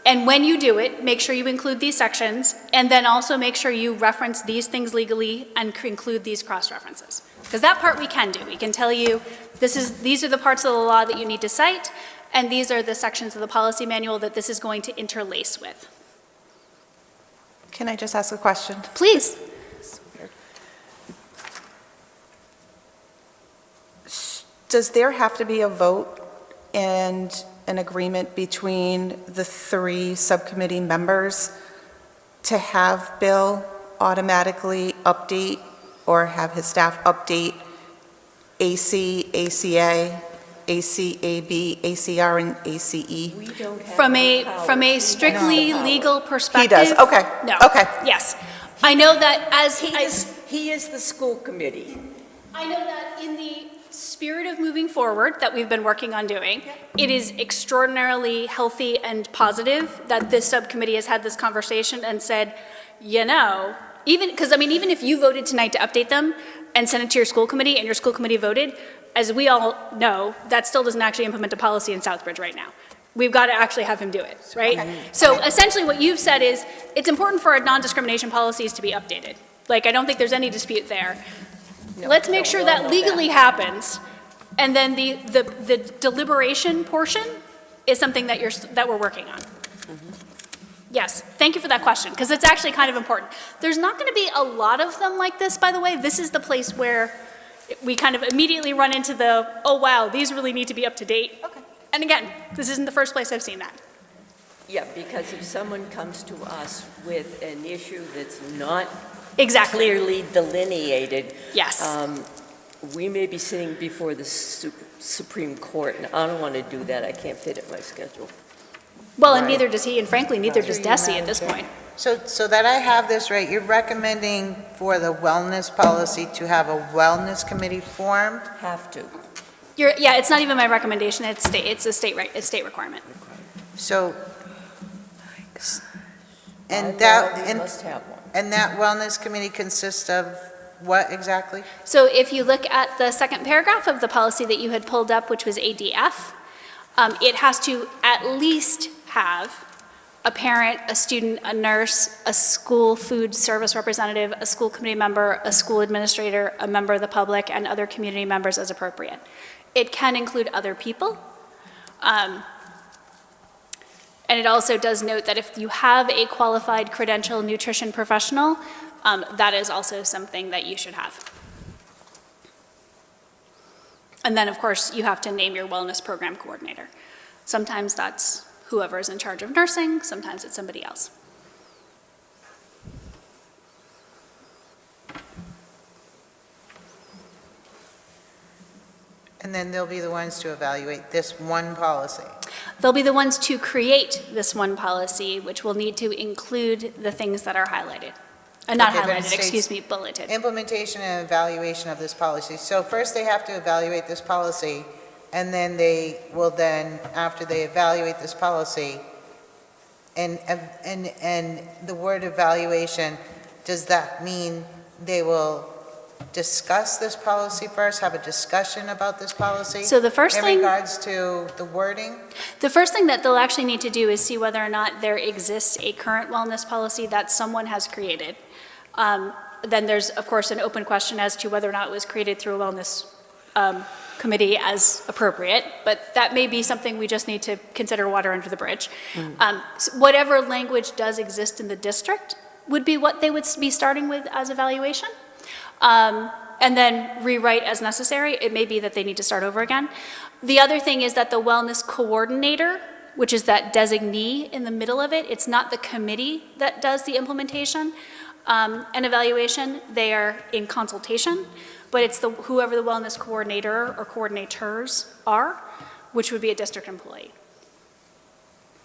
And when you do it, make sure you include these sections, and then also make sure you reference these things legally and include these cross-references. Because that part we can do. We can tell you, these are the parts of the law that you need to cite, and these are the sections of the policy manual that this is going to interlace with. Can I just ask a question? Please. Does there have to be a vote and an agreement between the 3 subcommittee members to have Bill automatically update or have his staff update AC, ACA, ACAB, ACR, and ACE? We don't have From any a power. strictly No. legal He perspective. does, okay. No. Okay. Yes. I know that He is the school committee. I know that in the spirit of moving forward that we've been working on doing, it is extraordinarily healthy and positive that this subcommittee has had this conversation and said, even if you voted tonight to update them and send it to your school committee and your school committee voted, as we all know, that still doesn't actually implement a policy in Southbridge right now. We've got to actually have him do it, right? So essentially what you've said is, it's important for our non-discrimination policies to be updated. Like, I don't think there's any dispute there. Let's make sure that legally happens, and then the deliberation portion is something that we're working on. Yes, thank you for that question, because it's actually kind of important. There's not going to be a lot of them like this, by the way. This is the place where we kind of immediately run into oh wow, these really need to be up to date. Okay. And again, this isn't the first place I've seen that. Yeah, because if someone comes to us with an issue that's not Exactly. clearly delineated, Yes. we may be sitting before the Supreme Court, and I don't want to do that. I can't fit it in my schedule. Well, and Right. neither does he, and frankly, neither does Desi at this point. So that I have this right, you're recommending for the wellness policy to have a wellness committee formed? Have to. Yeah, it's not even my recommendation. It's a state requirement. So, By and law, that, we must have one. and that wellness committee consists of what exactly? So if you look at the second paragraph of the policy that you had pulled up, which was ADF, it has to at least have a parent, a student, a nurse, a school food service representative, a school committee member, a school administrator, a member of the public, and other community members as appropriate. It can include other people. And it also does note that if you have a qualified credentialed nutrition professional, that is also something that you should have. And then, of course, you have to name your wellness program coordinator. Sometimes that's whoever is in charge of nursing, sometimes it's somebody else. And then they'll be the ones to evaluate this one policy. They'll be the ones to create this one policy, which will need to include the things that are highlighted. Not Okay, but it highlighted, states excuse me, bulleted. Implementation and evaluation of this policy. So first they have to evaluate this policy, and then they will then, after they evaluate this policy, and the word evaluation, does that mean they will discuss this policy first, have a discussion about this policy? So the first In thing- regards to the wording? The first thing that they'll actually need to do is see whether or not there exists a current wellness policy that someone has created. Then there's, of course, an open question as to whether or not it was created through a wellness committee as appropriate, but that may be something we just need to consider water under the bridge. So whatever language does exist in the district would be what they would be starting with as evaluation. And then rewrite as necessary. It may be that they need to start over again. The other thing is that the wellness coordinator, which is that designee in the middle of it, it's not the committee that does the implementation and evaluation. They are in consultation, but it's whoever the wellness coordinator or coordinators are, which would be a district employee.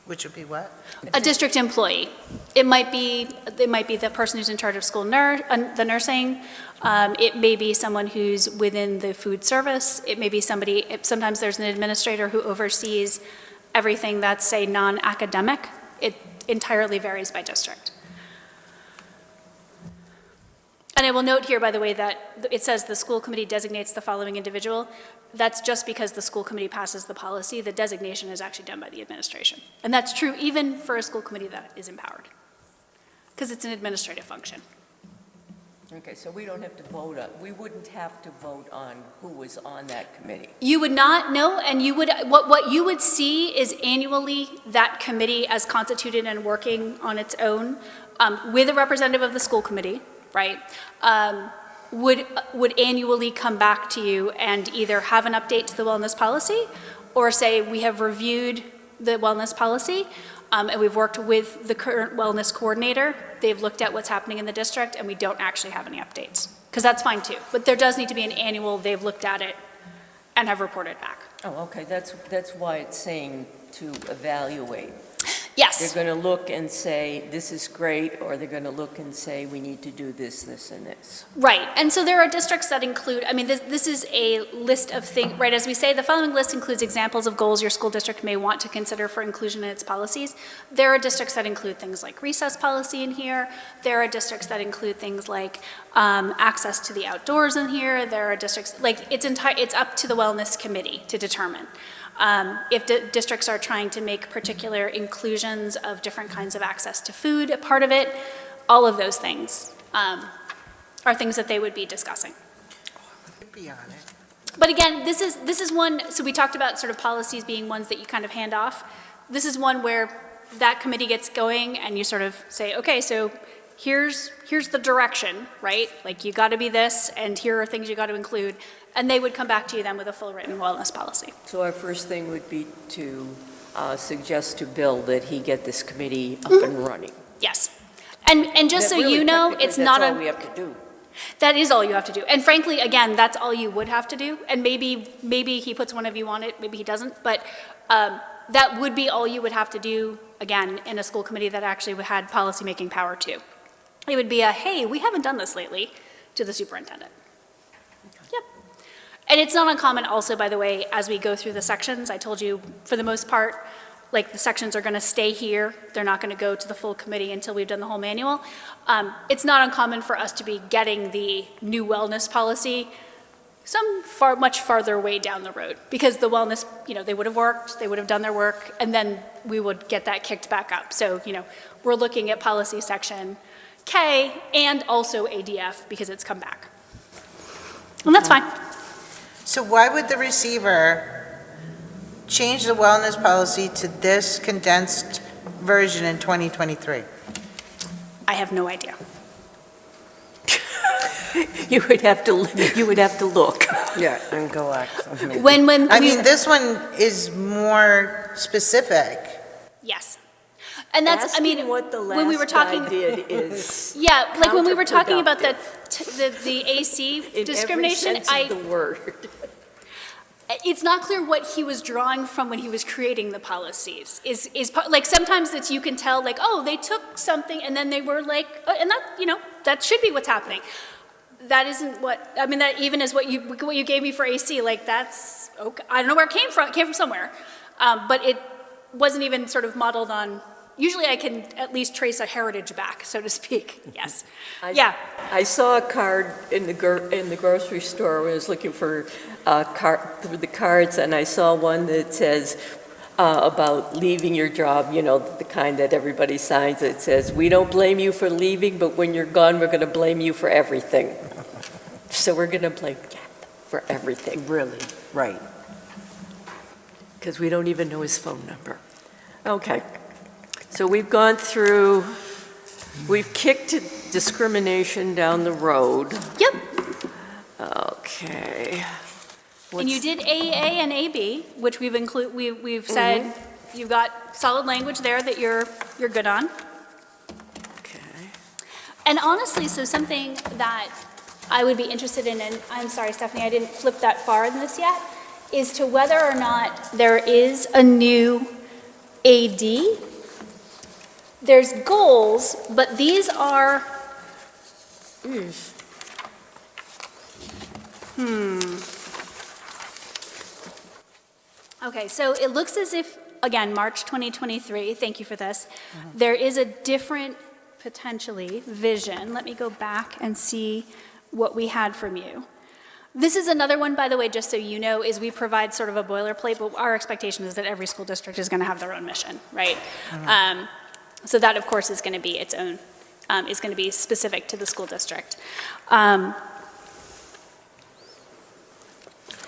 Which would be what? A district employee. It might be the person who's in charge of school the nursing. It may be someone who's within the food service. It may be sometimes there's an administrator who oversees everything that's, say, non-academic. It entirely varies by district. And I will note here, by the way, that it says the school committee designates the following individual. That's just because the school committee passes the policy. The designation is actually done by the administration. And that's true even for a school committee that is empowered, because it's an administrative function. Okay, so we don't have to vote on, we wouldn't have to vote on who was on that committee. You would not know, and you would, what you would see is annually that committee as constituted and working on its own with a representative of the school committee, right? Would annually come back to you and either have an update to the wellness policy or say, we have reviewed the wellness policy and we've worked with the current wellness coordinator. They've looked at what's happening in the district and we don't actually have any updates. Because that's fine too. But there does need to be an annual, they've looked at it and have reported back. Oh, okay, that's why it's saying to evaluate. Yes. They're going to look and say, this is great, or they're going to look and say, we need to do this, this, and this. Right, and so there are districts that include, I mean, this is a list of things, right, as we say, the following list includes examples of goals your school district may want to consider for inclusion in its policies. There are districts that include things like recess policy in here. There are districts that include things like access to the outdoors in here. There are districts, like, it's up to the wellness committee to determine. If districts are trying to make particular inclusions of different kinds of access to food a part of it, all of those things are things that they would be discussing. Be on it. But again, this is one, so we talked about sort of policies being ones that you kind of hand off. This is one where that committee gets going and you sort of say, okay, so here's the direction, right? Like, you got to be this, and here are things you got to include. And they would come back to you then with a full written wellness policy. So our first thing would be to suggest to Bill that he get this committee up and running. Yes. And just so you know, it's not That's all we have to do. That is all you have to do. And frankly, again, that's all you would have to do. And maybe he puts one of you on it, maybe he doesn't. But that would be all you would have to do, again, in a school committee that actually had policymaking power too. It would be hey, we haven't done this lately, to the superintendent. Yep. And it's not uncommon also, by the way, as we go through the sections, I told you, for the most part, like, the sections are going to stay here. They're not going to go to the full committee until we've done the whole manual. It's not uncommon for us to be getting the new wellness policy much farther way down the road, because the wellness, they would have worked, they would have done their work, and then we would get that kicked back up. So, we're looking at policy section K and also ADF because it's come back. And that's fine. So why would the receiver change the wellness policy to this condensed version in 2023? I have no idea. You would have to look. Yeah, and go ask. I mean, this one is more specific. Yes. And that's, Asking what the when we were last talking, guy did is yeah, like when we were talking about the counterproductive. AC discrimination, in every sense of the word. It's not clear what he was drawing from when he was creating the policies. Like, sometimes it's, you can tell, like, oh, they took something and then they were like, and that, that should be what's happening. That isn't what, I mean, that even is what you gave me for AC, like, that's, okay. I don't know where it came from. It came from somewhere. But it wasn't even sort of modeled on, usually I can at least trace a heritage back, so to speak. Yes. Yeah. I saw a card in the grocery store when I was looking for the cards, and I saw one that says about leaving your job, the kind that everybody signs. It says, we don't blame you for leaving, but when you're gone, we're going to blame you for everything. So we're going to blame Cap for everything. Really? Right. Because we don't even know his phone number. Okay. So we've gone through We've kicked discrimination down the road. Yep. Okay. And you did AEA and AB, which we've said you've got solid language there that you're good on. Okay. And honestly, so something that I would be interested in, and I'm sorry, Stephanie, I didn't flip that far in this yet, is to whether or not there is a new AD. There's goals, but these are, Okay, so it looks as if, again, March 2023, thank you for this, there is a different, potentially, vision. Let me go back and see what we had from you. This is another one, by the way, just so you know, is we provide sort of a boilerplate, but our expectation is that every school district is going to have their own mission, right? So that, of course, is going to be its own, is going to be specific to the school district.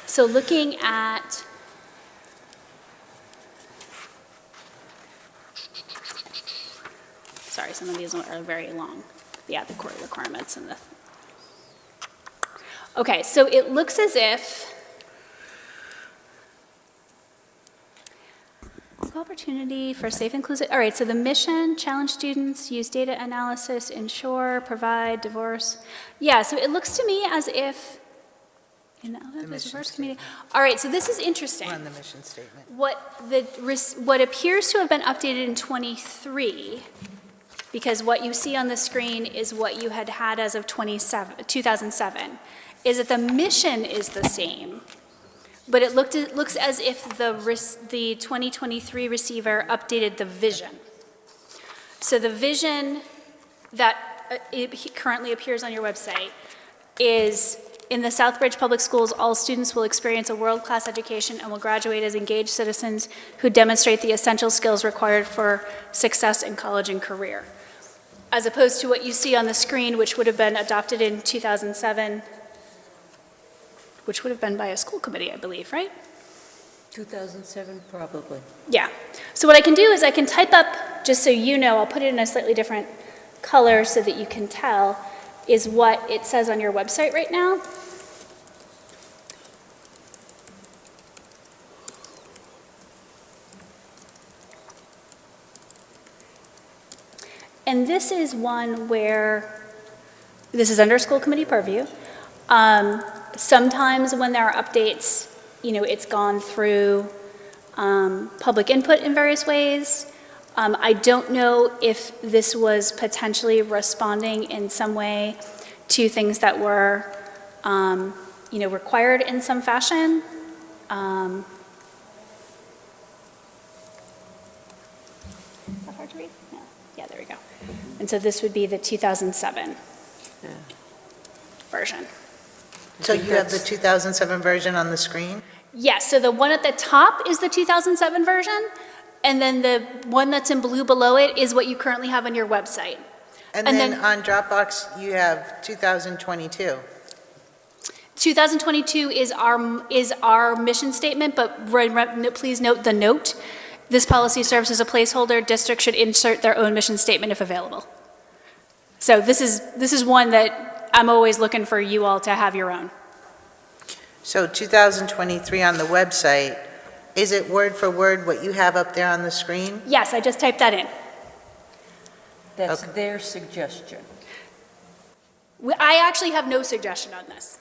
So looking at, sorry, some of these are very long. Yeah, the core requirements and the, okay, so it looks as if opportunity for safe, inclusive, all right, so the mission, challenge students, use data analysis, ensure, provide, divorce. Yeah, so it looks to me as if, in the diverse community. All right, so this is interesting. On the mission statement. What appears to have been updated in 23, because what you see on the screen is what you had as of 2007, is that the mission is the same, but it looks as if the 2023 receiver updated the vision. So the vision that currently appears on your website is, in the Southbridge Public Schools, all students will experience a world-class education and will graduate as engaged citizens who demonstrate the essential skills required for success in college and career. As opposed to what you see on the screen, which would have been adopted in 2007, which would have been by a school committee, I believe, right? 2007, probably. Yeah. So what I can do is I can type up, just so you know, I'll put it in a slightly different color so that you can tell, is what it says on your website right now. And this is one where, this is under school committee purview. Sometimes when there are updates, you know, it's gone through public input in various ways. I don't know if this was potentially responding in some way to things that were, you know, required in some fashion. Is that hard to read? No. Yeah, there we go. And so this would be the 2007 version. So you have the 2007 version on the screen? Yes, so the one at the top is the 2007 version, and then the one that's in blue below it is what you currently have on your website. And then on Dropbox, you have 2022. 2022 is our mission statement, but please note the note. This policy serves as a placeholder. Districts should insert their own mission statement if available. So this is one that I'm always looking for you all to have your own. So 2023 on the website, is it word for word what you have up there on the screen? Yes, I just typed that in. That's their suggestion. I actually have no suggestion on this.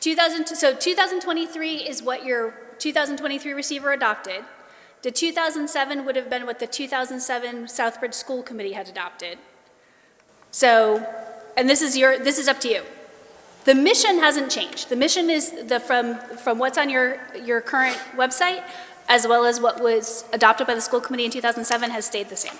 So 2023 is what your 2023 receiver adopted. The 2007 would have been what the 2007 Southbridge School Committee had adopted. So, and this is up to you. The mission hasn't changed. The mission is from what's on your current website, as well as what was adopted by the school committee in 2007 has stayed the same.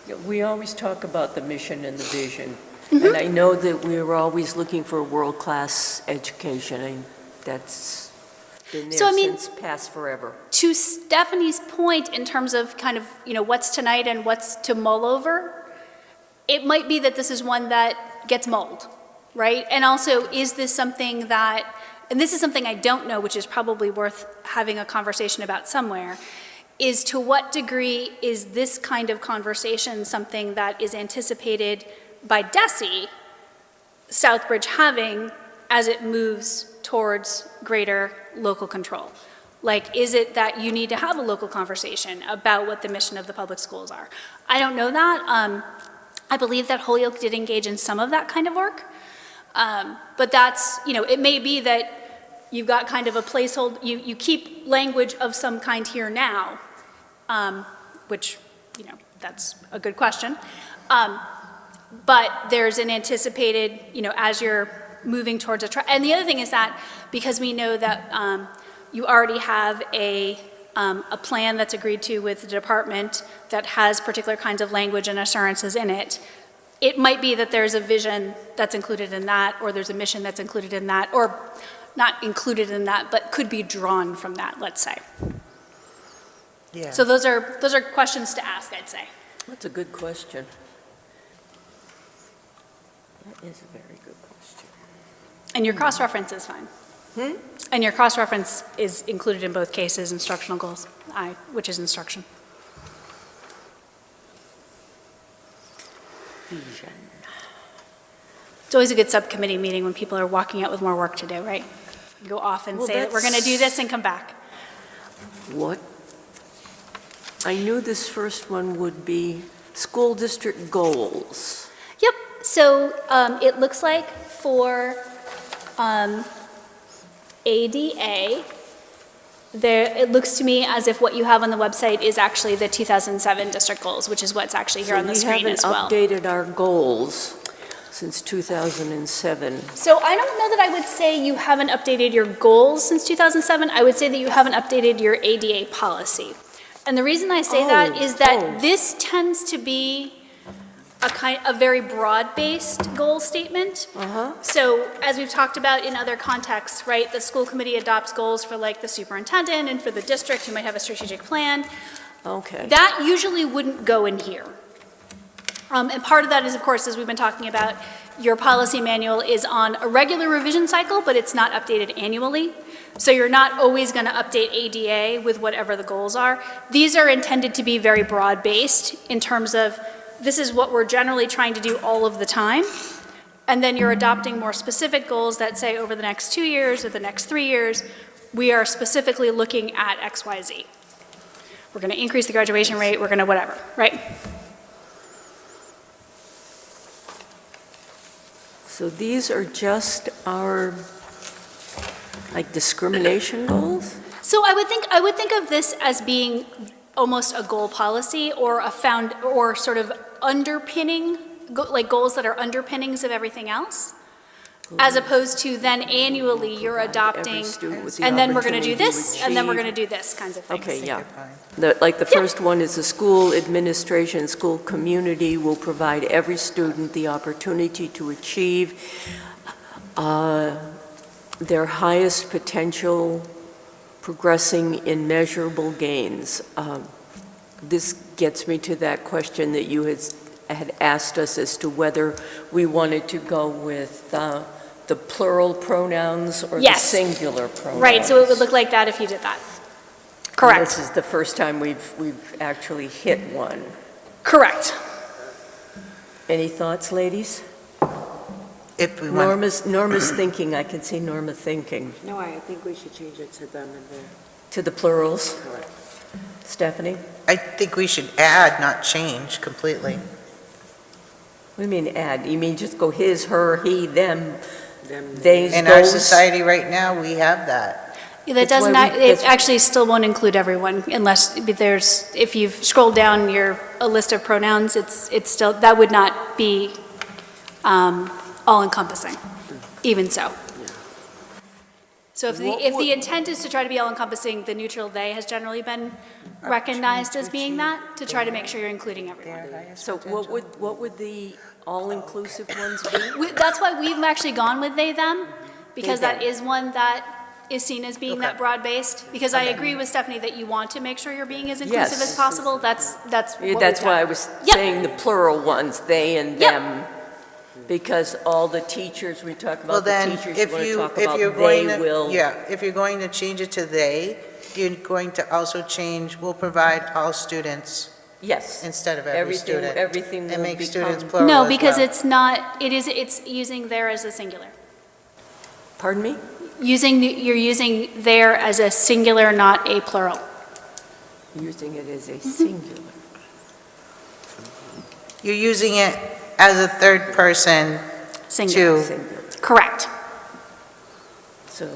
Yeah, we always talk about the mission and the vision, and I know that we're always looking for world-class education, and that's been there since past forever. To Stephanie's point, in terms of kind of, you know, what's tonight and what's to mull over, it might be that this is one that gets mulled, right? And also, is this something that, and this is something I don't know, which is probably worth having a conversation about somewhere, is to what degree is this kind of conversation something that is anticipated by DESE, Southbridge having as it moves towards greater local control? Like, is it that you need to have a local conversation about what the mission of the public schools are? I don't know that. I believe that Holyoke did engage in some of that kind of work. But that's, it may be that you've got kind of a placeholder, you keep language of some kind here now, which, that's a good question. But there's an anticipated, as you're moving towards and the other thing is that because we know that you already have a plan that's agreed to with the department that has particular kinds of language and assurances in it, it might be that there's a vision that's included in that, or there's a mission that's included in that, or not included in that, but could be drawn from that, let's say. Yeah. So those are questions to ask, I'd say. That's a good question. That is a very good question. And your cross-reference is fine. And your cross-reference is included in both cases, instructional goals, which is instruction. Vision. It's always a good subcommittee meeting when people are walking out with more work to do, right? You go off and say that we're going to do this and come back. What? I knew this first one would be school district goals. Yep, so it looks like for ADA, it looks to me as if what you have on the website is actually the 2007 district goals, which is what's actually here on the screen as well. We haven't updated our goals since 2007. So I don't know that I would say you haven't updated your goals since 2007. I would say that you haven't updated your ADA policy. And the reason I say that is that this tends to be a very broad-based goal statement. So as we've talked about in other contexts, right, the school committee adopts goals for like the superintendent, and for the district, you might have a strategic plan. Okay. That usually wouldn't go in here. And part of that is, of course, as we've been talking about, your policy manual is on a regular revision cycle, but it's not updated annually. So you're not always going to update ADA with whatever the goals are. These are intended to be very broad-based in terms of this is what we're generally trying to do all of the time. And then you're adopting more specific goals that say over the next 2 years or the next 3 years, we are specifically looking at X, Y, Z. We're going to increase the graduation rate, we're going to whatever, right? So these are just our, like, discrimination goals? So I would think of this as being almost a goal policy or or sort of underpinning, like goals that are underpinnings of everything else, as opposed to then annually you're adopting, and then we're going to do this, and then we're going to do this kinds of things. Okay, yeah. The first one is the school administration, school community will provide every student the opportunity to achieve their highest potential, progressing in measurable gains. This gets me to that question that you had asked us as to whether we wanted to go with the plural pronouns or the singular pronouns. Right, so it would look like that if you did that. Correct. And this is the first time we've actually hit one. Correct. Any thoughts, ladies? If we want, Norma's thinking, I can see Norma thinking. No, I think we should change it to them and their. To the plurals? Correct. Stephanie? I think we should add, not change completely. What do you mean add? You mean just go his, her, he, them, Them. they's, In our those? society right now, we have that. That That's doesn't, why it actually still won't include everyone unless if you've scrolled down a list of pronouns, it's still, that would not be all encompassing, even so. So if the intent is to try to be all encompassing, the neutral they has generally been recognized as being that, to try to make sure you're including everyone. So what would the all-inclusive ones be? That's why we've actually gone with they, them, because They, that them. is one that is seen as being that broad-based, because I agree with Stephanie that you want to make sure you're being as inclusive Yes. as possible. That's what That's we've why I done. was Yep. saying the plural ones, they and Yep. them, Because all the teachers, we talk Well, about the then, teachers, if we want to you, talk if about you're going they to, will. yeah, if you're going to change it to they, you're going to also change, will provide all students Yes. instead of every Everything, student. everything And will make students become, plural No, as because well. it's not, it's using there as a singular. pardon me? You're using there as a singular, not a plural. Using it as a singular. You're using it as a third person Singular. to, Singular. Correct. So.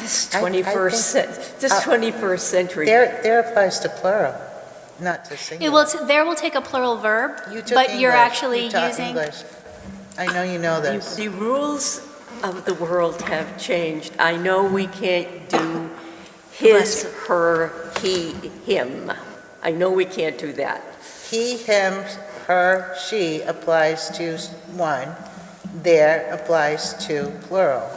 This I 21st, think- this 21st century. there applies to plural, not to It singular. will, there will take a plural verb, You took but you're English. actually You taught using. English. I know you know this. The rules of the world have changed. I know we can't do his, her, he, him. I know we can't do that. He, him, her, she applies to one, there applies to plural.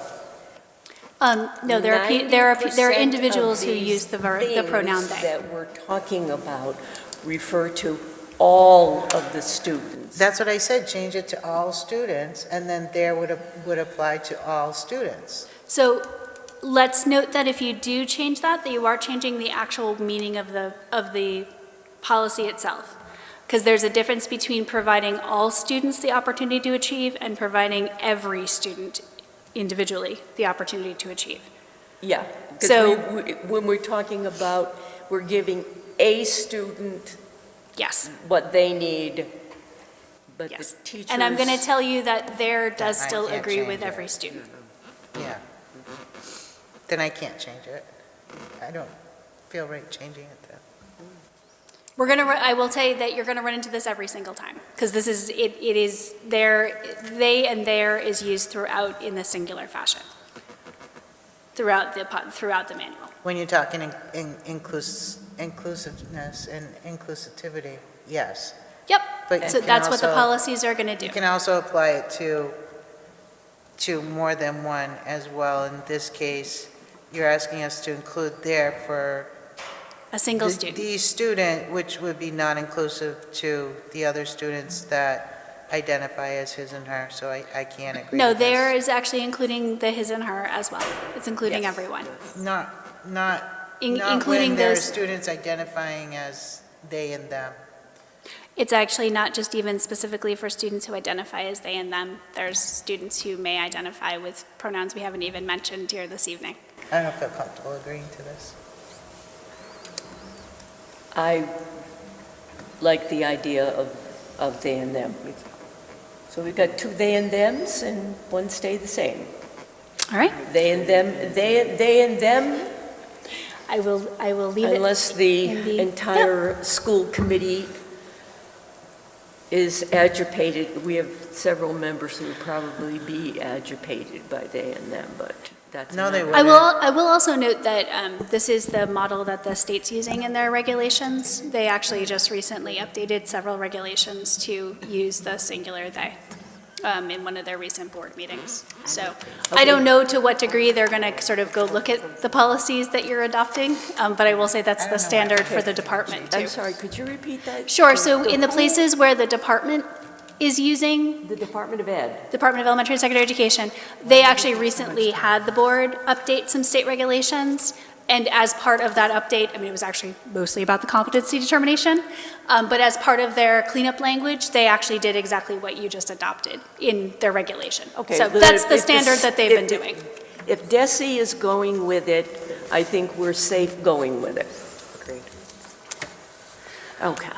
No, there are 90% individuals of who these use the pronoun things they. that we're talking about refer to all of the students. That's what I said, change it to all students, and then there would apply to all students. So let's note that if you do change that you are changing the actual meaning of the policy itself. Because there's a difference between providing all students the opportunity to achieve and providing every student individually the opportunity to achieve. Yeah, So- because when we're talking about, we're giving a student Yes, what they need, but the yes. teachers. And I'm going to tell you that there does I still can't agree change with it. every student. Yeah. Then I can't change it. I don't feel right changing it then. We're going to, I will say that you're going to run into this every single time, because this is, it is there, they and there is used throughout in the singular fashion, throughout the manual. When you're talking inclusiveness and inclusivity, yes. Yep, But so you can that's what the also- policies are going to do. You can also apply it to more than one as well. In this case, you're asking us to include there for A single student. the student, which would be non-inclusive to the other students that identify as his and her, so I can't agree No, with this. there is actually including the his and her as well. It's including Yes. everyone. Not Including when there are those, students identifying as they and them. it's actually not just even specifically for students who identify as they and them. There's students who may identify with pronouns we haven't even mentioned here this evening. I don't feel comfortable agreeing to this. I like the idea of they and them. So we've got two they and thems and one stay the same. All right, They and them, they and them, I will leave it. unless in the the- entire school committee is agitated. We have several members who would probably be agitated by they and them, but that's. No, they another- wouldn't. I will also note that this is the model that the state's using in their regulations. They actually just recently updated several regulations to use the singular they in one of their recent board meetings. So I don't know to what degree they're going to sort of go look at the policies that you're adopting, but I will say that's the standard for the department I'm too. sorry, could you repeat that? Sure, so in the places where the department is using The Department of Ed. Department of Elementary and Secondary Education, they actually recently had the board update some state regulations, and as part of that update, I mean, it was actually mostly about the competency determination, but as part of their cleanup language, they actually did exactly what you just adopted in their regulation. Okay, So but that's if the this- standard that they've been if- doing. If DESI is going with it, I think we're safe going with it. Agreed. Okay.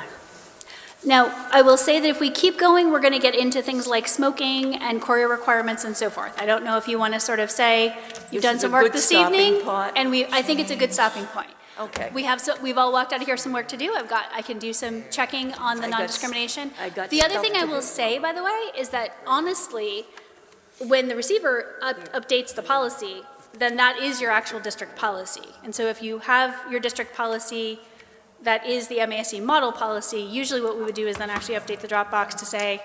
Now, I will say that if we keep going, we're going to get into things like smoking and Courier requirements and so forth. I don't know if you want to sort of say, you've This done is some a work good this stopping evening, point. and I think it's a good stopping point. Okay. We've all walked out of here some work to do. I can do some checking on the I got non-discrimination. I got The other stuff thing to I do. will say, by the way, is that honestly, when the receiver updates the policy, then that is your actual district policy. And so if you have your district policy that is the MASC model policy, usually what we would do is then actually update the Dropbox to say,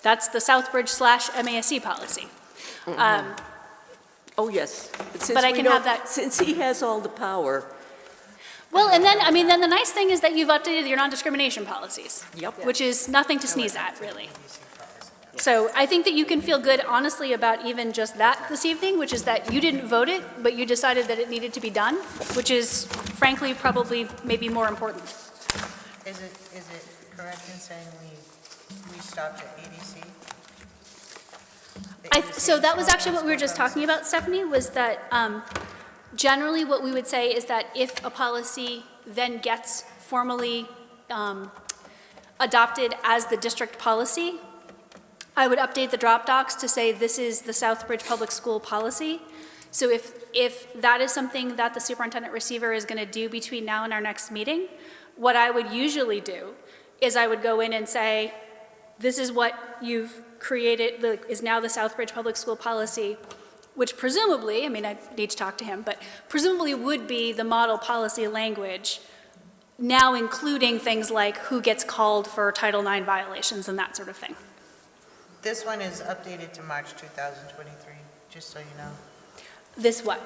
that's the Southbridge /MASC policy. Oh, yes. But since But I we can know- have that- Since he has all the power, Well, and then, I mean, then the nice thing is that you've updated your non-discrimination policies. Yep. Which is nothing to sneeze at, really. So I think that you can feel good, honestly, about even just that this evening, which is that you didn't vote it, but you decided that it needed to be done, which is frankly probably maybe more important. Is it correct in saying we stopped at ADC? So that was actually what we were just talking about, Stephanie, was that generally what we would say is that if a policy then gets formally adopted as the district policy, I would update the drop docs to say this is the Southbridge Public School policy. So if that is something that the superintendent receiver is going to do between now and our next meeting, what I would usually do is I would go in and say, this is what you've created, is now the Southbridge Public School policy, which presumably, I mean, I need to talk to him, but presumably would be the model policy language, now including things like who gets called for Title IX violations and that sort of thing. This one is updated to March 2023, just so you know. This what?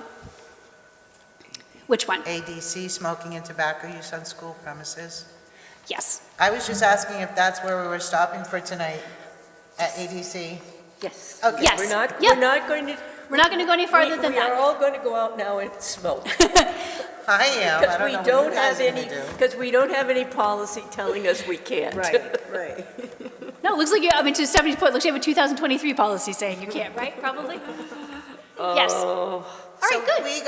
Which one? ADC, smoking and tobacco use on school premises. Yes. I was just asking if that's where we were stopping for tonight, at ADC. Yes. Okay. Yes. We're not Yep. going to. We're not going to go any farther than We are that. all going to go out now and smoke. I am, I don't know what you guys are gonna do. Because we don't have any policy telling us we can't. Right. No, it looks like you, I mean, to Stephanie's point, it looks like you have a 2023 policy saying you can't, right? Probably? Yes. All right, good. So we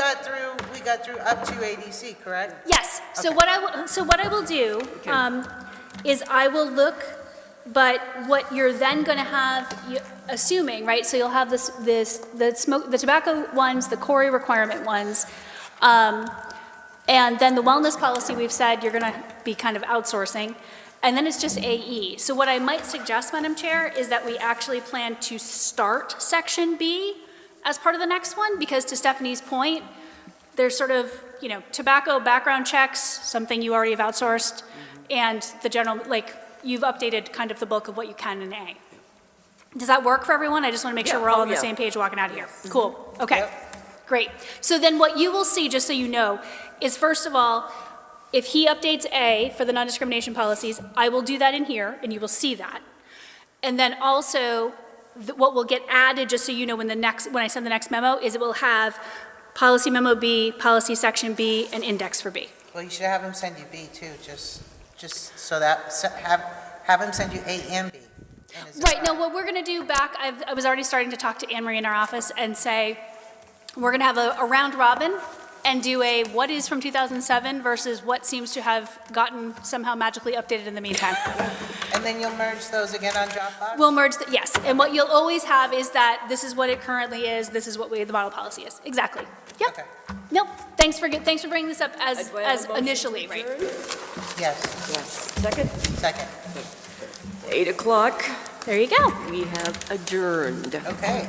got through up to ADC, correct? Yes. So Okay. what I will do is I will look, but what you're then going to have, assuming, right? So you'll have the tobacco ones, the Corey requirement ones, and then the wellness policy we've said you're going to be kind of outsourcing, and then it's just AE. So what I might suggest, Madam Chair, is that we actually plan to start Section B as part of the next one, because to Stephanie's point, there's sort of, tobacco background checks, something you already have outsourced, and the general, you've updated kind of the bulk of what you can in A. Does that work for everyone? I just want to make sure we're all on the same page walking out of here. Cool. Okay. Yep. Great. So then what you will see, just so you know, is first of all, if he updates A for the non-discrimination policies, I will do that in here, and you will see that. And then also, what will get added, just so you know, when I send the next memo, is it will have policy memo B, policy section B, and index for B. Well, you should have him send you B too, just so that, have him send you A and B. in his Right, no, file. what we're going to do back, I was already starting to talk to Anne Marie in our office and say, we're going to have a round robin and do a what is from 2007 versus what seems to have gotten somehow magically updated in the meantime. And then you'll merge those again on Dropbox? We'll merge, yes, and what you'll always have is that this is what it currently is, this is what the model policy is. Exactly. Yep. Okay. Nope, thanks for bringing this up Do I have a as motion initially, to right? adjourn? Yes, Yes. Second, second. 8 o'clock, There you go. we have adjourned. Okay.